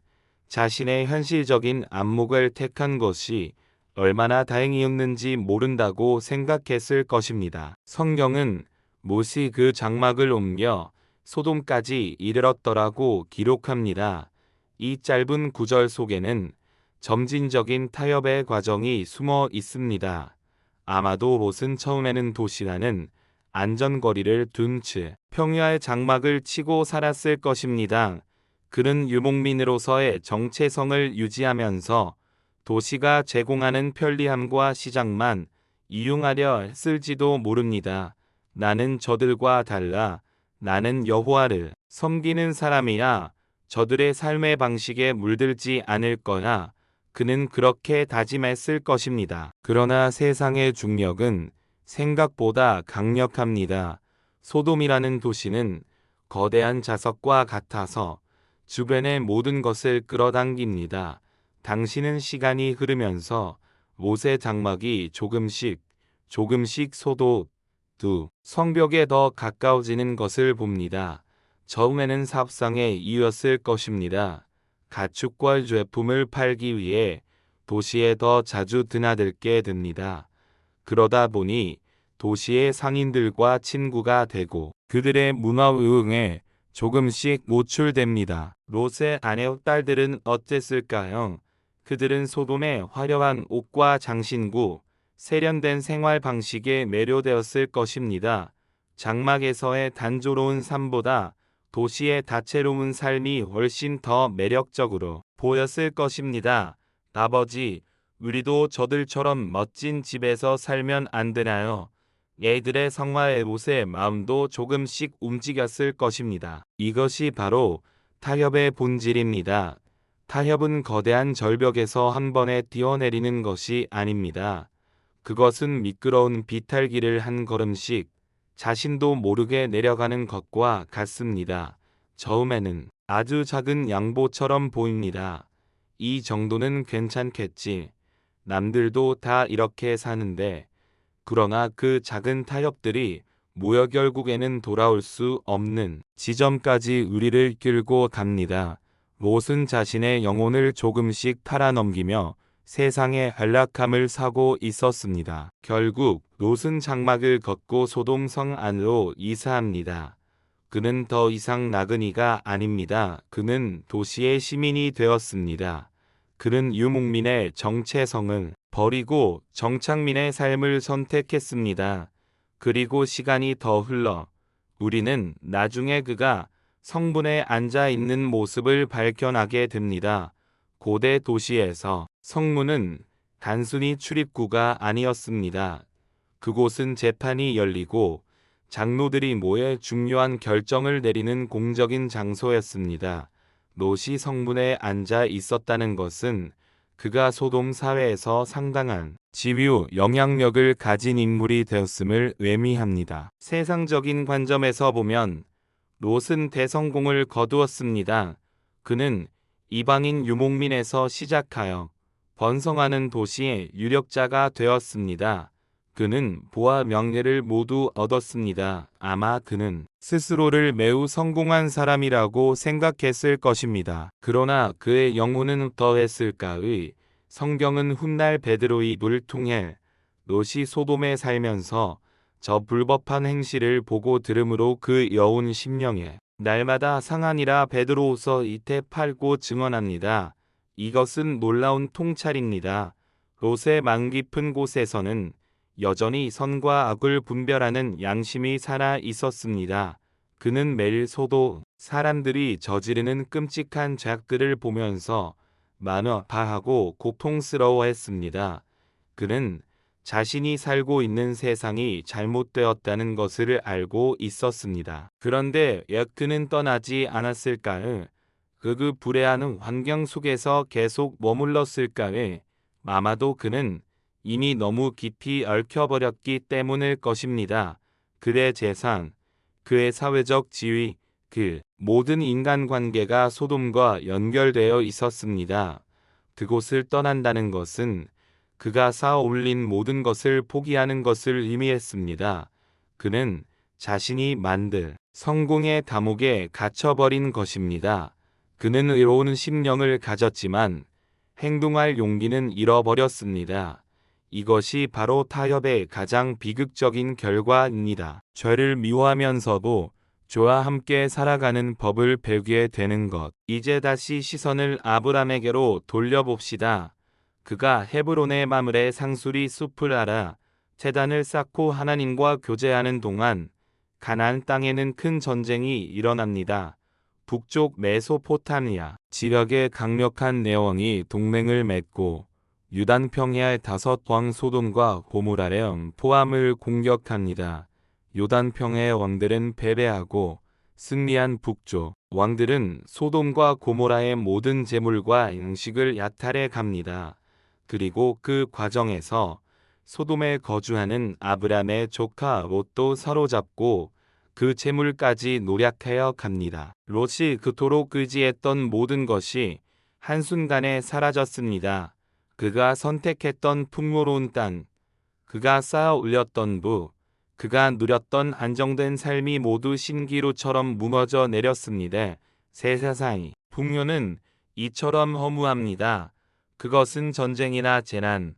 자신의 현실적인 안목을 택한 것이 얼마나 다행이었는지 모른다고 생각했을 것입니다. 성경은 못이 그 장막을 옮겨 소돔까지 이르렀더라고 기록합니다. 이 짧은 구절 속에는 점진적인 타협의 과정이 숨어 있습니다. 아마도 롯은 처음에는 도시라는 안전거리를 둔 채 평야의 장막을 치고 살았을 것입니다. 그는 유목민으로서의 정체성을 유지하면서 도시가 제공하는 편리함과 시장만 이용하려 했을지도 모릅니다. 나는 저들과 달라. 나는 여호와를 섬기는 사람이야. 저들의 삶의 방식에 물들지 않을 거야. 그는 그렇게 다짐했을 것입니다. 그러나 세상의 중력은 생각보다 강력합니다. 소돔이라는 도시는 거대한 자석과 같아서 주변의 모든 것을 끌어당깁니다. 당신은 시간이 흐르면서 롯의 장막이 조금씩 소돔 두 성벽에 더 가까워지는 것을 봅니다. 처음에는 삽상의 이유였을 것입니다. 가축과 제품을 팔기 위해 도시에 더 자주 드나들게 됩니다. 그러다 보니 도시의 상인들과 친구가 되고 그들의 문화 유흥에 조금씩 노출됩니다. 롯의 아내 딸들은 어땠을까요? 그들은 소돔의 화려한 옷과 장신구, 세련된 생활 방식에 매료되었을 것입니다. 장막에서의 단조로운 삶보다 도시의 다채로운 삶이 훨씬 더 매력적으로 보였을 것입니다. 아버지, 우리도 저들처럼 멋진 집에서 살면 안 되나요? 애들의 성화의 롯의 마음도 조금씩 움직였을 것입니다. 이것이 바로 타협의 본질입니다. 타협은 거대한 절벽에서 한 번에 뛰어내리는 것이 아닙니다. 그것은 미끄러운 비탈길을 한 걸음씩 자신도 모르게 내려가는 것과 같습니다. 처음에는 아주 작은 양보처럼 보입니다. 이 정도는 괜찮겠지. 남들도 다 이렇게 사는데. 그러나 그 작은 타협들이 모여 결국에는 돌아올 수 없는 지점까지 우리를 끌고 갑니다. 롯은 자신의 영혼을 조금씩 팔아넘기며 세상의 안락함을 사고 있었습니다. 결국 롯은 장막을 걷고 소돔성 안으로 이사합니다. 그는 더 이상 나그네가 아닙니다. 그는 도시의 시민이 되었습니다. 그는 유목민의 정체성을 버리고 정착민의 삶을 선택했습니다. 그리고 시간이 더 흘러 우리는 나중에 그가 성문에 앉아 있는 모습을 발견하게 됩니다. 고대 도시에서 성문은 단순히 출입구가 아니었습니다. 그곳은 재판이 열리고 장로들이 모여 중요한 결정을 내리는 공적인 장소였습니다. 롯이 성문에 앉아 있었다는 것은 그가 소돔 사회에서 상당한 지휘 영향력을 가진 인물이 되었음을 의미합니다. 세상적인 관점에서 보면 롯은 대성공을 거두었습니다. 그는 이방인 유목민에서 시작하여 번성하는 도시의 유력자가 되었습니다. 그는 부와 명예를 모두 얻었습니다. 아마 그는 스스로를 매우 성공한 사람이라고 생각했을 것입니다. 그러나 그의 영혼은 어떠했을까의? 성경은 훗날 베드로의 입을 통해 롯이 소돔에 살면서 저 불법한 행실을 보고 들음으로 그 여운 심령에 날마다 상하니라 베드로후서 2태 8고 증언합니다. 이것은 놀라운 통찰입니다. 롯의 맘 깊은 곳에서는 여전히 선과 악을 분별하는 양심이 살아 있었습니다. 그는 매일 소도 사람들이 저지르는 끔찍한 죄악들을 보면서 만화하고 고통스러워했습니다. 그는 자신이 살고 있는 세상이 잘못되었다는 것을 알고 있었습니다. 그런데 왜 그는 떠나지 않았을까요? 그 불행한 환경 속에서 계속 머물렀을까요? 아마도 그는 이미 너무 깊이 얽혀버렸기 때문일 것입니다. 그의 재산, 그의 사회적 지위, 그 모든 인간관계가 소돔과 연결되어 있었습니다. 그곳을 떠난다는 것은 그가 쌓아 올린 모든 것을 포기하는 것을 의미했습니다. 그는 자신이 만들 성공의 감옥에 갇혀버린 것입니다. 그는 의로운 심령을 가졌지만 행동할 용기는 잃어버렸습니다. 이것이 바로 타협의 가장 비극적인 결과입니다. 죄를 미워하면서도 죄와 함께 살아가는 법을 배우게 되는 것. 이제 다시 시선을 아브람에게로 돌려봅시다. 그가 헤브론의 마므레 상수리 숲을 알아 제단을 쌓고 하나님과 교제하는 동안 가나안 땅에는 큰 전쟁이 일어납니다. 북쪽 메소포타미아 지역의 강력한 내왕이 동맹을 맺고 유단 평야의 5왕 소돔과 고모라를 포함을 공격합니다. 요단 평야의 왕들은 패배하고 승리한 북쪽 왕들은 소돔과 고모라의 모든 재물과 양식을 약탈해 갑니다. 그리고 그 과정에서 소돔에 거주하는 아브람의 조카 롯도 사로잡고 그 재물까지 노략하여 갑니다. 롯이 그토록 의지했던 모든 것이 한순간에 사라졌습니다. 그가 선택했던 풍요로운 땅, 그가 쌓아 올렸던 부, 그가 누렸던 안정된 삶이 모두 신기루처럼 무너져 내렸습니다. 세상의 풍요는 이처럼 허무합니다. 그것은 전쟁이나 재난,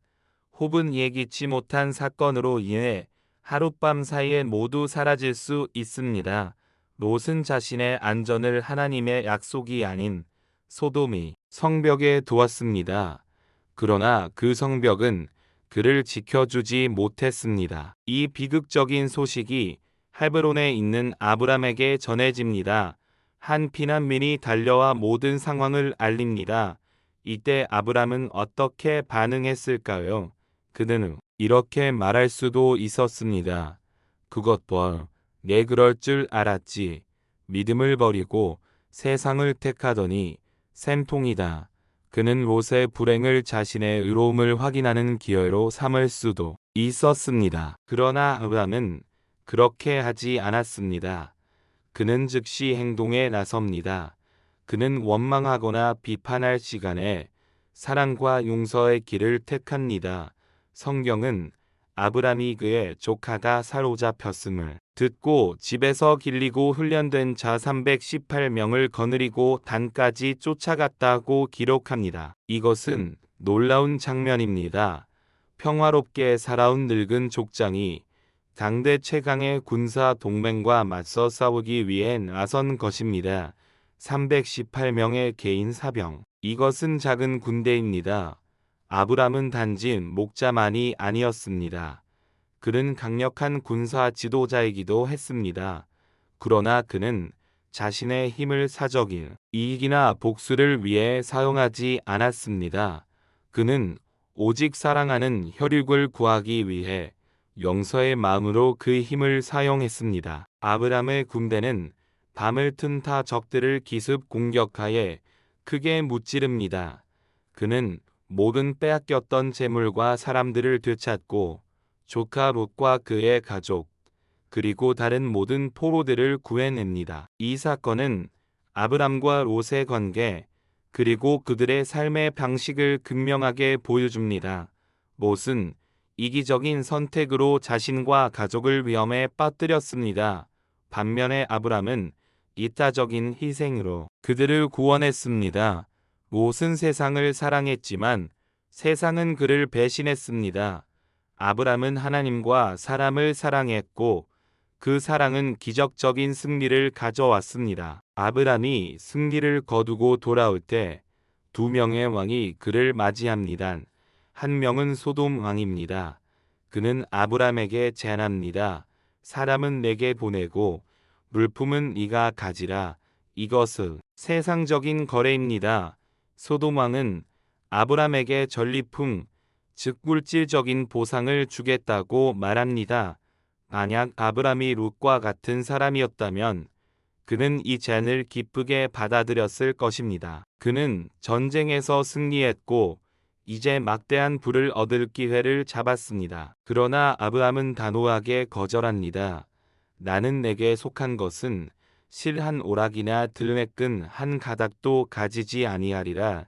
혹은 예기치 못한 사건으로 인해 하룻밤 사이에 모두 사라질 수 있습니다. 롯은 자신의 안전을 하나님의 약속이 아닌 소돔의 성벽에 두었습니다. 그러나 그 성벽은 그를 지켜주지 못했습니다. 이 비극적인 소식이 헤브론에 있는 아브람에게 전해집니다. 한 피난민이 달려와 모든 상황을 알립니다. 이때 아브람은 어떻게 반응했을까요? 그는 이렇게 말할 수도 있었습니다. 그것도 내 그럴 줄 알았지. 믿음을 버리고 세상을 택하더니 샘통이다. 그는 롯의 불행을 자신의 의로움을 확인하는 기회로 삼을 수도 있었습니다. 그러나 아브람은 그렇게 하지 않았습니다. 그는 즉시 행동에 나섭니다. 그는 원망하거나 비판할 시간에 사랑과 용서의 길을 택합니다. 성경은 아브람이 그의 조카가 사로잡혔음을 듣고 집에서 길리고 훈련된 자 318명을 거느리고 단까지 쫓아갔다고 기록합니다. 이것은 놀라운 장면입니다. 평화롭게 살아온 늙은 족장이 당대 최강의 군사 동맹과 맞서 싸우기 위해 나선 것입니다. 318명의 개인 사병. 이것은 작은 군대입니다. 아브람은 단지 목자만이 아니었습니다. 그는 강력한 군사 지도자이기도 했습니다. 그러나 그는 자신의 힘을 사적인 이익이나 복수를 위해 사용하지 않았습니다. 그는 오직 사랑하는 혈육을 구하기 위해 용서의 마음으로 그 힘을 사용했습니다. 아브람의 군대는 밤을 튼 타 적들을 기습 공격하여 크게 무찌릅니다. 그는 모든 빼앗겼던 재물과 사람들을 되찾고 조카 롯과 그의 가족, 그리고 다른 모든 포로들을 구해냅니다. 이 사건은 아브람과 롯의 관계, 그리고 그들의 삶의 방식을 극명하게 보여줍니다. 롯은 이기적인 선택으로 자신과 가족을 위험에 빠뜨렸습니다. 반면에 아브람은 이타적인 희생으로 그들을 구원했습니다. 롯은 세상을 사랑했지만 세상은 그를 배신했습니다. 아브람은 하나님과 사람을 사랑했고 그 사랑은 기적적인 승리를 가져왔습니다. 아브람이 승리를 거두고 돌아올 때 두 명의 왕이 그를 맞이합니다. 한 명은 소돔 왕입니다. 그는 아브람에게 제안합니다. 사람은 내게 보내고 물품은 네가 가지라. 이것은 세상적인 거래입니다. 소돔 왕은 아브람에게 전리품, 즉 물질적인 보상을 주겠다고 말합니다. 만약 아브람이 롯과 같은 사람이었다면 그는 이 제안을 기쁘게 받아들였을 것입니다. 그는 전쟁에서 승리했고 이제 막대한 부를 얻을 기회를 잡았습니다. 그러나 아브람은 단호하게 거절합니다. 나는 내게 속한 것은 실 한 오락이나 들매끈 한 가닥도 가지지 아니하리라.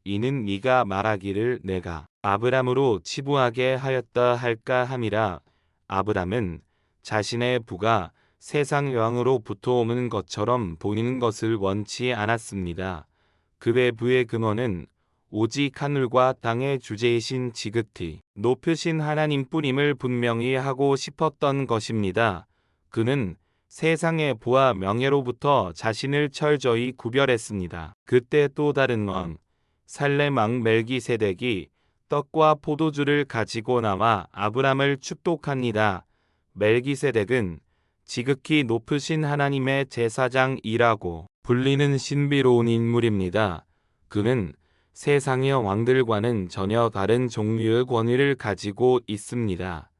이는 네가 말하기를 내가 아브람으로 치부하게 하였다 할까 함이라. 아브람은 자신의 부가 세상 왕으로부터 오는 것처럼 보이는 것을 원치 않았습니다. 그의 부의 근원은 오직 하늘과 땅의 주제이신 지극히 높으신 하나님뿐임을 분명히 하고 싶었던 것입니다. 그는 세상의 부와 명예로부터 자신을 철저히 구별했습니다. 그때 또 다른 왕, 살렘 왕 멜기세덱이 떡과 포도주를 가지고 나와 아브람을 축복합니다. 멜기세덱은 지극히 높으신 하나님의 제사장이라고 불리는 신비로운 인물입니다. 그는 세상의 왕들과는 전혀 다른 종류의 권위를 가지고 있습니다.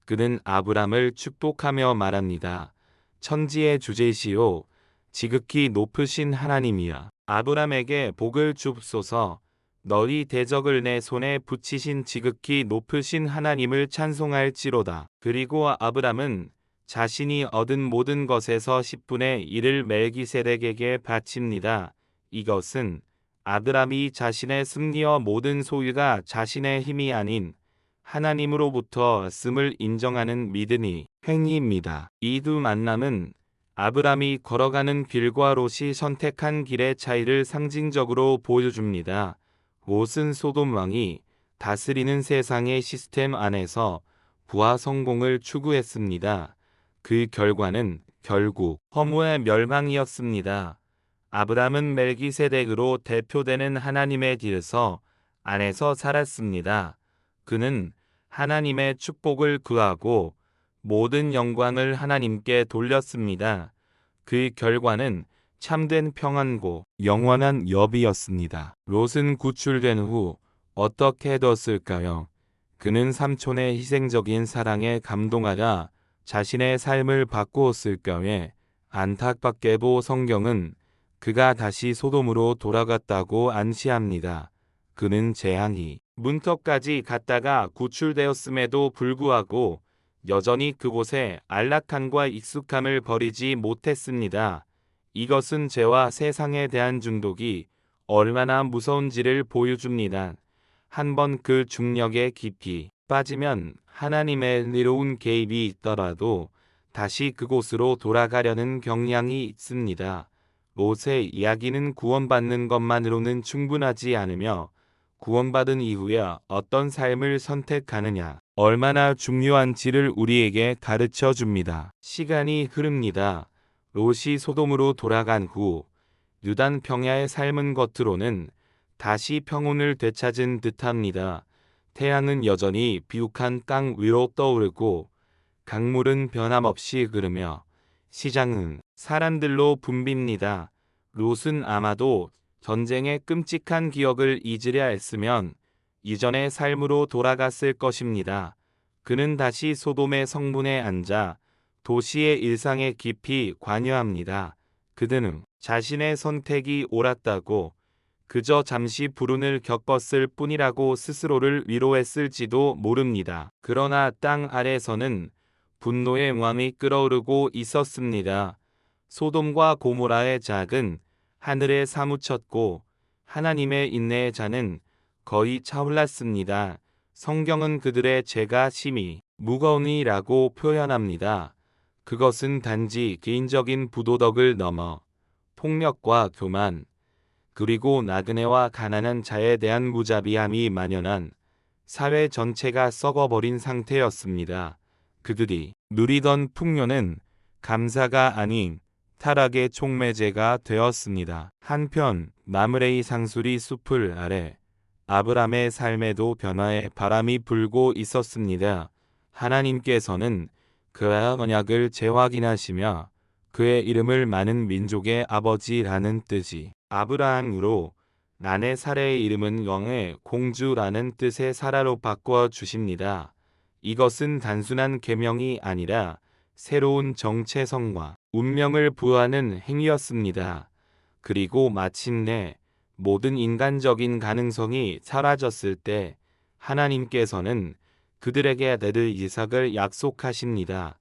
그는 아브람을 축복하며 말합니다. 천지의 주제시요 지극히 높으신 하나님이여 아브람에게 복을 주옵소서. 너희 대적을 내 손에 붙이신 지극히 높으신 하나님을 찬송할지로다. 그리고 아브람은 자신이 얻은 모든 것에서 10분의 1을 멜기세덱에게 바칩니다. 이것은 아브람이 자신의 승리와 모든 소유가 자신의 힘이 아닌 하나님으로부터 왔음을 인정하는 믿음이 행위입니다. 이 두 만남은 아브람이 걸어가는 길과 롯이 선택한 길의 차이를 상징적으로 보여줍니다. 롯은 소돔 왕이 다스리는 세상의 시스템 안에서 부와 성공을 추구했습니다. 그 결과는 결국 허무의 멸망이었습니다. 아브람은 멜기세덱으로 대표되는 하나님의 질서 안에서 살았습니다. 그는 하나님의 축복을 구하고 모든 영광을 하나님께 돌렸습니다. 그 결과는 참된 평안고 영원한 여비였습니다. 롯은 구출된 후 어떻게 해뒀을까요? 그는 삼촌의 희생적인 사랑에 감동하다 자신의 삶을 바꾸었을까요? 안타깝게도 성경은 그가 다시 소돔으로 돌아갔다고 암시합니다. 그는 재앙이 문턱까지 갔다가 구출되었음에도 불구하고 여전히 그곳에 안락함과 익숙함을 버리지 못했습니다. 이것은 죄와 세상에 대한 중독이 얼마나 무서운지를 보여줍니다. 한번 그 중력에 깊이 빠지면 하나님의 은혜로운 개입이 있더라도 다시 그곳으로 돌아가려는 경향이 있습니다. 롯의 이야기는 구원받는 것만으로는 충분하지 않으며 구원받은 이후에 어떤 삶을 선택하느냐, 얼마나 중요한지를 우리에게 가르쳐 줍니다. 시간이 흐릅니다. 롯이 소돔으로 돌아간 후 유단 평야의 삶은 겉으로는 다시 평온을 되찾은 듯합니다. 태양은 여전히 비옥한 땅 위로 떠오르고 강물은 변함없이 흐르며 시장은 사람들로 붐빕니다. 롯은 아마도 전쟁의 끔찍한 기억을 잊으려 했으면 이전의 삶으로 돌아갔을 것입니다. 그는 다시 소돔의 성문에 앉아 도시의 일상에 깊이 관여합니다. 그는 자신의 선택이 옳았다고 그저 잠시 불운을 겪었을 뿐이라고 스스로를 위로했을지도 모릅니다. 그러나 땅 아래서는 분노의 왕이 끓어오르고 있었습니다. 소돔과 고모라의 작은 하늘에 사무쳤고 하나님의 인내의 잔은 거의 차올랐습니다. 성경은 그들의 죄가 심히 무거우니라고 표현합니다. 그것은 단지 개인적인 부도덕을 넘어 폭력과 교만, 그리고 나그네와 가난한 자에 대한 무자비함이 만연한 사회 전체가 썩어버린 상태였습니다. 그들이 누리던 풍요는 감사가 아닌 타락의 촉매제가 되었습니다. 한편 마므레의 상수리 숲을 아래 아브람의 삶에도 변화의 바람이 불고 있었습니다. 하나님께서는 그의 언약을 재확인하시며 그의 이름을 많은 민족의 아버지라는 뜻이 아브라함으로 난의 사례의 이름은 영의 공주라는 뜻의 사라로 바꿔 주십니다. 이것은 단순한 계명이 아니라 새로운 정체성과 운명을 부여하는 행위였습니다. 그리고 마침내 모든 인간적인 가능성이 사라졌을 때 하나님께서는 그들에게 아들 이삭을 약속하십니다.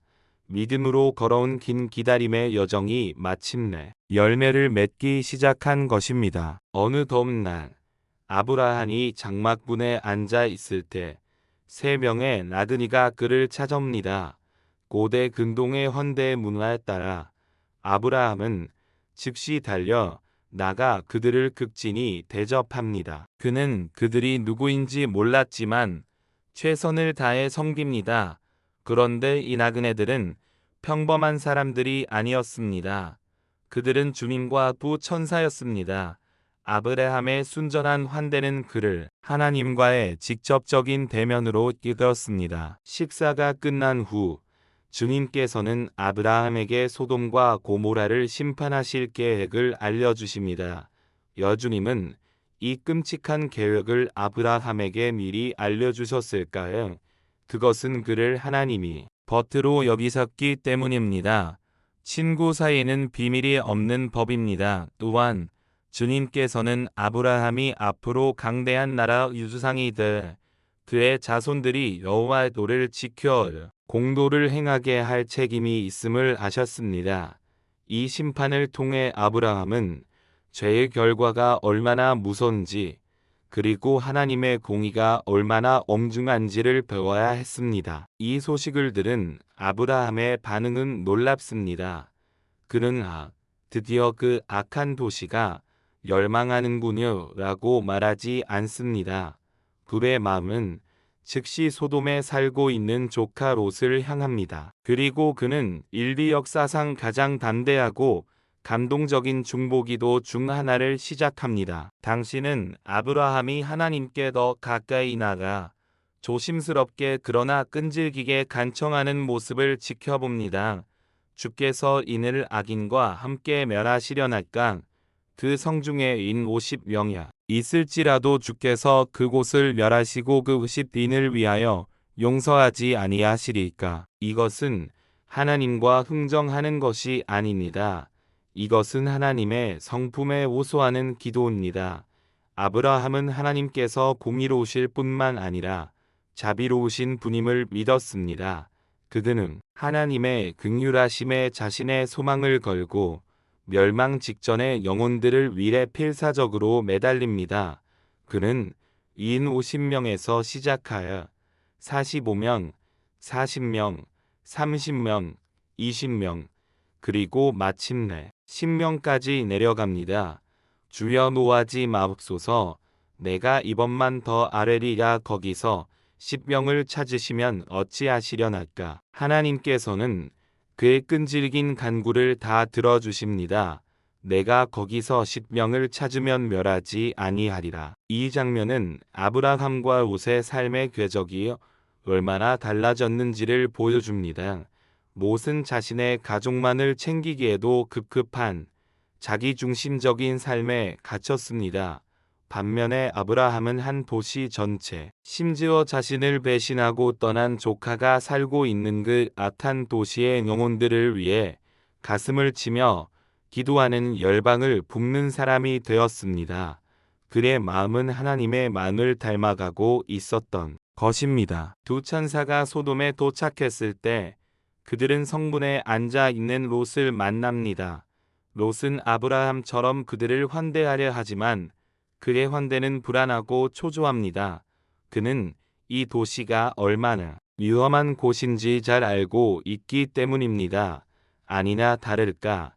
믿음으로 걸어온 긴 기다림의 여정이 마침내 열매를 맺기 시작한 것입니다. 어느 더운 날 아브라함이 장막문에 앉아 있을 때 3명의 나그네가 그를 찾아옵니다. 고대 근동의 헌대 문화에 따라 아브라함은 즉시 달려 나가 그들을 극진히 대접합니다. 그는 그들이 누구인지 몰랐지만 최선을 다해 섬깁니다. 그런데 이 나그네들은 평범한 사람들이 아니었습니다. 그들은 주님과 두 천사였습니다. 아브라함의 순전한 환대는 그를 하나님과의 직접적인 대면으로 이끌었습니다. 식사가 끝난 후 주님께서는 아브라함에게 소돔과 고모라를 심판하실 계획을 알려주십니다. 여주님은 이 끔찍한 계획을 아브라함에게 미리 알려주셨을까요? 그것은 그를 하나님이 벗으로 여기셨기 때문입니다. 친구 사이에는 비밀이 없는 법입니다. 또한 주님께서는 아브라함이 앞으로 강대한 나라 유주상이 될 그의 자손들이 여호와의 도를 지켜 공도를 행하게 할 책임이 있음을 아셨습니다. 이 심판을 통해 아브라함은 죄의 결과가 얼마나 무서운지 그리고 하나님의 공의가 얼마나 엄중한지를 배워야 했습니다. 이 소식을 들은 아브라함의 반응은 놀랍습니다. 그는 드디어 그 악한 도시가 멸망하는군요 라고 말하지 않습니다. 그의 마음은 즉시 소돔에 살고 있는 조카 롯을 향합니다. 그리고 그는 인류 역사상 가장 담대하고 감동적인 중보기도 중 하나를 시작합니다. 당신은 아브라함이 하나님께 더 가까이 나가 조심스럽게 그러나 끈질기게 간청하는 모습을 지켜봅니다. 주께서 이늘 악인과 함께 멸하시려날까? 그 성중에 인 50명이야. 있을지라도 주께서 그곳을 멸하시고 그 50인을 위하여 용서하지 아니하시리까? 이것은 하나님과 흥정하는 것이 아닙니다. 이것은 하나님의 성품에 호소하는 기도입니다. 아브라함은 하나님께서 공의로우실 뿐만 아니라 자비로우신 분임을 믿었습니다. 그들은 하나님의 긍휼하심에 자신의 소망을 걸고 멸망 직전의 영혼들을 위해 필사적으로 매달립니다. 그는 인 50명에서 시작하여 45명, 40명, 30명, 20명, 그리고 마침내 10명까지 내려갑니다. 주여 노하지 마옵소서. 내가 이번만 더 아뢰리라. 거기서 10명을 찾으시면 어찌하시려날까? 하나님께서는 그의 끈질긴 간구를 다 들어주십니다. 내가 거기서 10명을 찾으면 멸하지 아니하리라. 이 장면은 아브라함과 롯의 삶의 궤적이 얼마나 달라졌는지를 보여줍니다. 롯은 자신의 가족만을 챙기기에도 급급한 자기중심적인 삶에 갇혔습니다. 반면에 아브라함은 한 도시 전체, 심지어 자신을 배신하고 떠난 조카가 살고 있는 그 악한 도시의 영혼들을 위해 가슴을 치며 기도하는 열방을 붓는 사람이 되었습니다. 그의 마음은 하나님의 마음을 닮아가고 있었던 것입니다. 두 천사가 소돔에 도착했을 때 그들은 성문에 앉아 있는 롯을 만납니다. 롯은 아브라함처럼 그들을 환대하려 하지만 그의 환대는 불안하고 초조합니다. 그는 이 도시가 얼마나 위험한 곳인지 잘 알고 있기 때문입니다. 아니나 다를까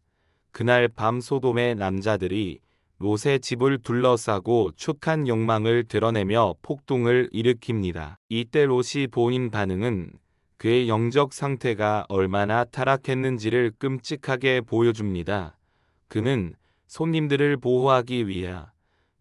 그날 밤 소돔의 남자들이 롯의 집을 둘러싸고 축한 욕망을 드러내며 폭동을 일으킵니다. 이때 롯이 보인 반응은 그의 영적 상태가 얼마나 타락했는지를 끔찍하게 보여줍니다. 그는 손님들을 보호하기 위해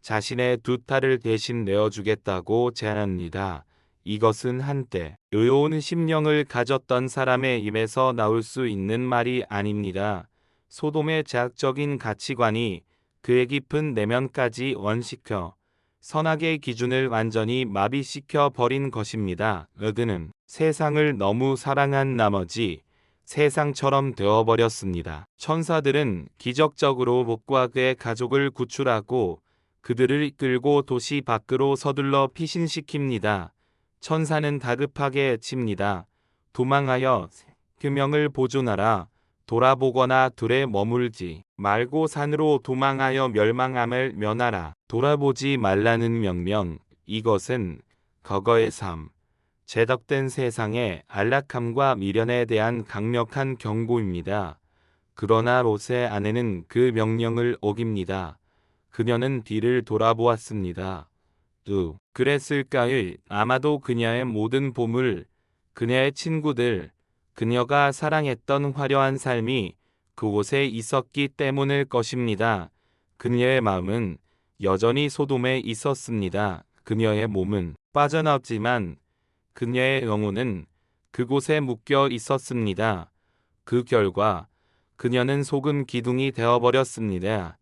자신의 두 딸을 대신 내어주겠다고 제안합니다. 이것은 한때 의로운 심령을 가졌던 사람의 입에서 나올 수 있는 말이 아닙니다. 소돔의 제약적인 가치관이 그의 깊은 내면까지 원시켜 선악의 기준을 완전히 마비시켜 버린 것입니다. 그는 세상을 너무 사랑한 나머지 세상처럼 되어버렸습니다. 천사들은 기적적으로 롯과 그의 가족을 구출하고 그들을 이끌고 도시 밖으로 서둘러 피신시킵니다. 천사는 다급하게 칩니다. 도망하여 생명을 보존하라. 돌아보거나 들에 머물지 말고 산으로 도망하여 멸망함을 면하라. 돌아보지 말라는 명령. 이것은 과거의 삶, 제덕된 세상의 안락함과 미련에 대한 강력한 경고입니다. 그러나 롯의 아내는 그 명령을 어깁니다. 그녀는 뒤를 돌아보았습니다. 그랬을까요? 아마도 그녀의 모든 보물, 그녀의 친구들, 그녀가 사랑했던 화려한 삶이 그곳에 있었기 때문일 것입니다. 그녀의 마음은 여전히 소돔에 있었습니다. 그녀의 몸은 빠져나왔지만 그녀의 영혼은 그곳에 묶여 있었습니다. 그 결과 그녀는 소금 기둥이 되어버렸습니다.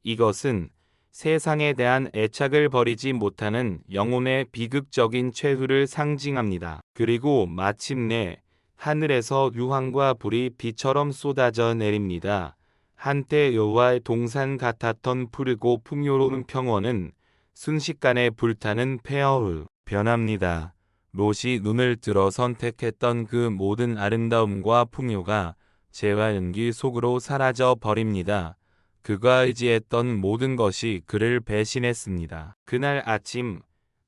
이것은 세상에 대한 애착을 버리지 못하는 영혼의 비극적인 최후를 상징합니다. 그리고 마침내 하늘에서 유황과 불이 비처럼 쏟아져 내립니다. 한때 여호와의 동산 같았던 푸르고 풍요로운 평원은 순식간에 불타는 폐허로 변합니다. 롯이 눈을 들어 선택했던 그 모든 아름다움과 풍요가 재와 연기 속으로 사라져 버립니다. 그가 의지했던 모든 것이 그를 배신했습니다. 그날 아침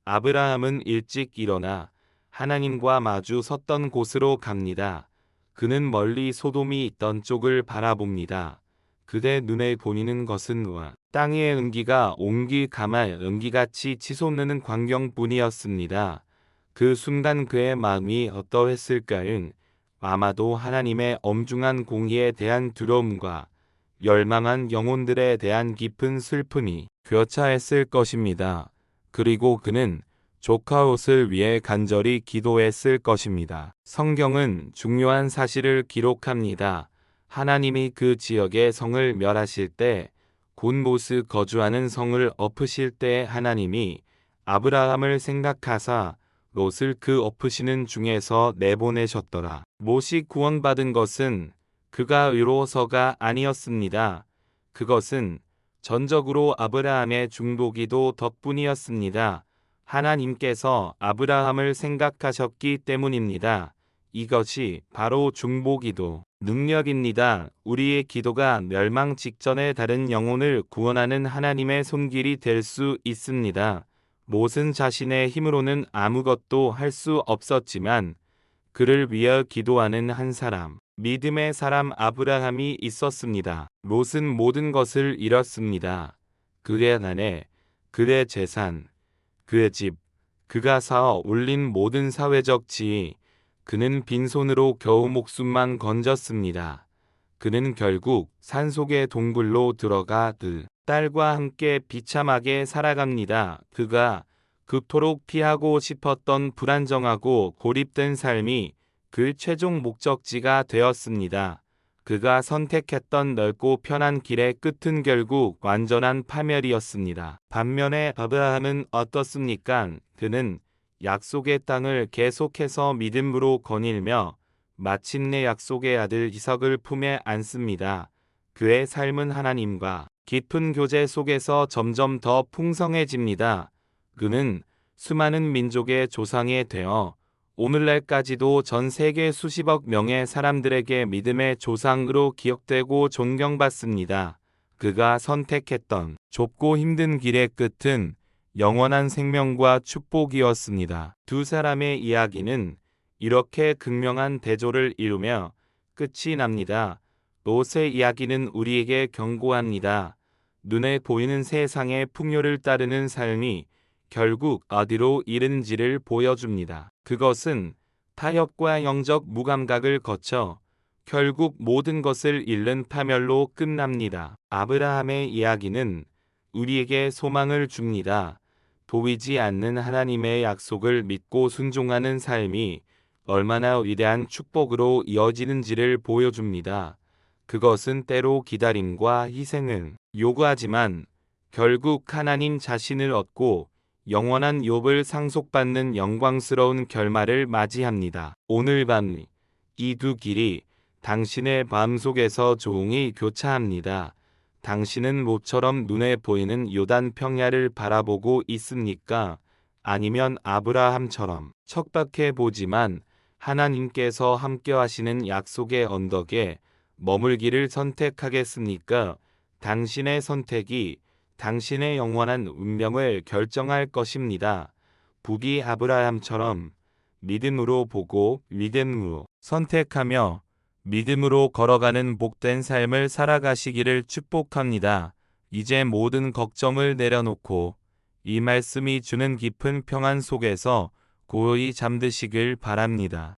아브라함은 일찍 일어나 하나님과 마주 섰던 곳으로 갑니다. 그는 멀리 소돔이 있던 쪽을 바라봅니다. 그대 눈에 보이는 것은 땅의 은기가 옹기 가말 은기같이 치솟는 광경뿐이었습니다. 그 순간 그의 마음이 어떠했을까요? 아마도 하나님의 엄중한 공의에 대한 두려움과 열망한 영혼들에 대한 깊은 슬픔이 교차했을 것입니다. 그리고 그는 조카 롯을 위해 간절히 기도했을 것입니다. 성경은 중요한 사실을 기록합니다. 하나님이 그 지역의 성을 멸하실 때 곧 롯이 거주하는 성을 엎으실 때 하나님이 아브라함을 생각하사 롯을 그 엎으시는 중에서 내보내셨더라. 롯이 구원받은 것은 그가 의로워서가 아니었습니다. 그것은 전적으로 아브라함의 중보기도 덕분이었습니다. 하나님께서 아브라함을 생각하셨기 때문입니다. 이것이 바로 중보기도 능력입니다. 우리의 기도가 멸망 직전에 다른 영혼을 구원하는 하나님의 손길이 될 수 있습니다. 롯은 자신의 힘으로는 아무것도 할 수 없었지만 그를 위하여 기도하는 한 사람, 믿음의 사람 아브라함이 있었습니다. 롯은 모든 것을 잃었습니다. 그의 아내, 그의 재산, 그의 집, 그가 쌓아 올린 모든 사회적 지위, 그는 빈손으로 겨우 목숨만 건졌습니다. 그는 결국 산속의 동굴로 들어가 딸과 함께 비참하게 살아갑니다. 그가 그토록 피하고 싶었던 불안정하고 고립된 삶이 그 최종 목적지가 되었습니다. 그가 선택했던 넓고 편한 길의 끝은 결국 완전한 파멸이었습니다. 반면에 아브라함은 어떻습니까? 그는 약속의 땅을 계속해서 믿음으로 거닐며 마침내 약속의 아들 이삭을 품에 안습니다. 그의 삶은 하나님과 깊은 교제 속에서 점점 더 풍성해집니다. 그는 수많은 민족의 조상이 되어 오늘날까지도 전 세계 수십억 명의 사람들에게 믿음의 조상으로 기억되고 존경받습니다. 그가 선택했던 좁고 힘든 길의 끝은 영원한 생명과 축복이었습니다. 두 사람의 이야기는 이렇게 극명한 대조를 이루며 끝이 납니다. 롯의 이야기는 우리에게 경고합니다. 눈에 보이는 세상의 풍요를 따르는 삶이 결국 어디로 이르는지를 보여줍니다. 그것은 타협과 영적 무감각을 거쳐 결국 모든 것을 잃는 파멸로 끝납니다. 아브라함의 이야기는 우리에게 소망을 줍니다. 보이지 않는 하나님의 약속을 믿고 순종하는 삶이 얼마나 위대한 축복으로 이어지는지를 보여줍니다. 그것은 때로 기다림과 희생을 요구하지만 결국 하나님 자신을 얻고 영원한 욥을 상속받는 영광스러운 결말을 맞이합니다. 오늘 밤 이 두 길이 당신의 마음속에서 조용히 교차합니다. 당신은 모처럼 눈에 보이는 요단 평야를 바라보고 있습니까? 아니면 아브라함처럼 척박해 보지만 하나님께서 함께 하시는 약속의 언덕에 머물기를 선택하겠습니까? 당신의 선택이 당신의 영원한 운명을 결정할 것입니다. 북이 아브라함처럼 믿음으로 보고 믿음으로 선택하며 믿음으로 걸어가는 복된 삶을 살아가시기를 축복합니다. 이제 모든 걱정을 내려놓고 이 말씀이 주는 깊은 평안 속에서 고요히 잠드시길 바랍니다.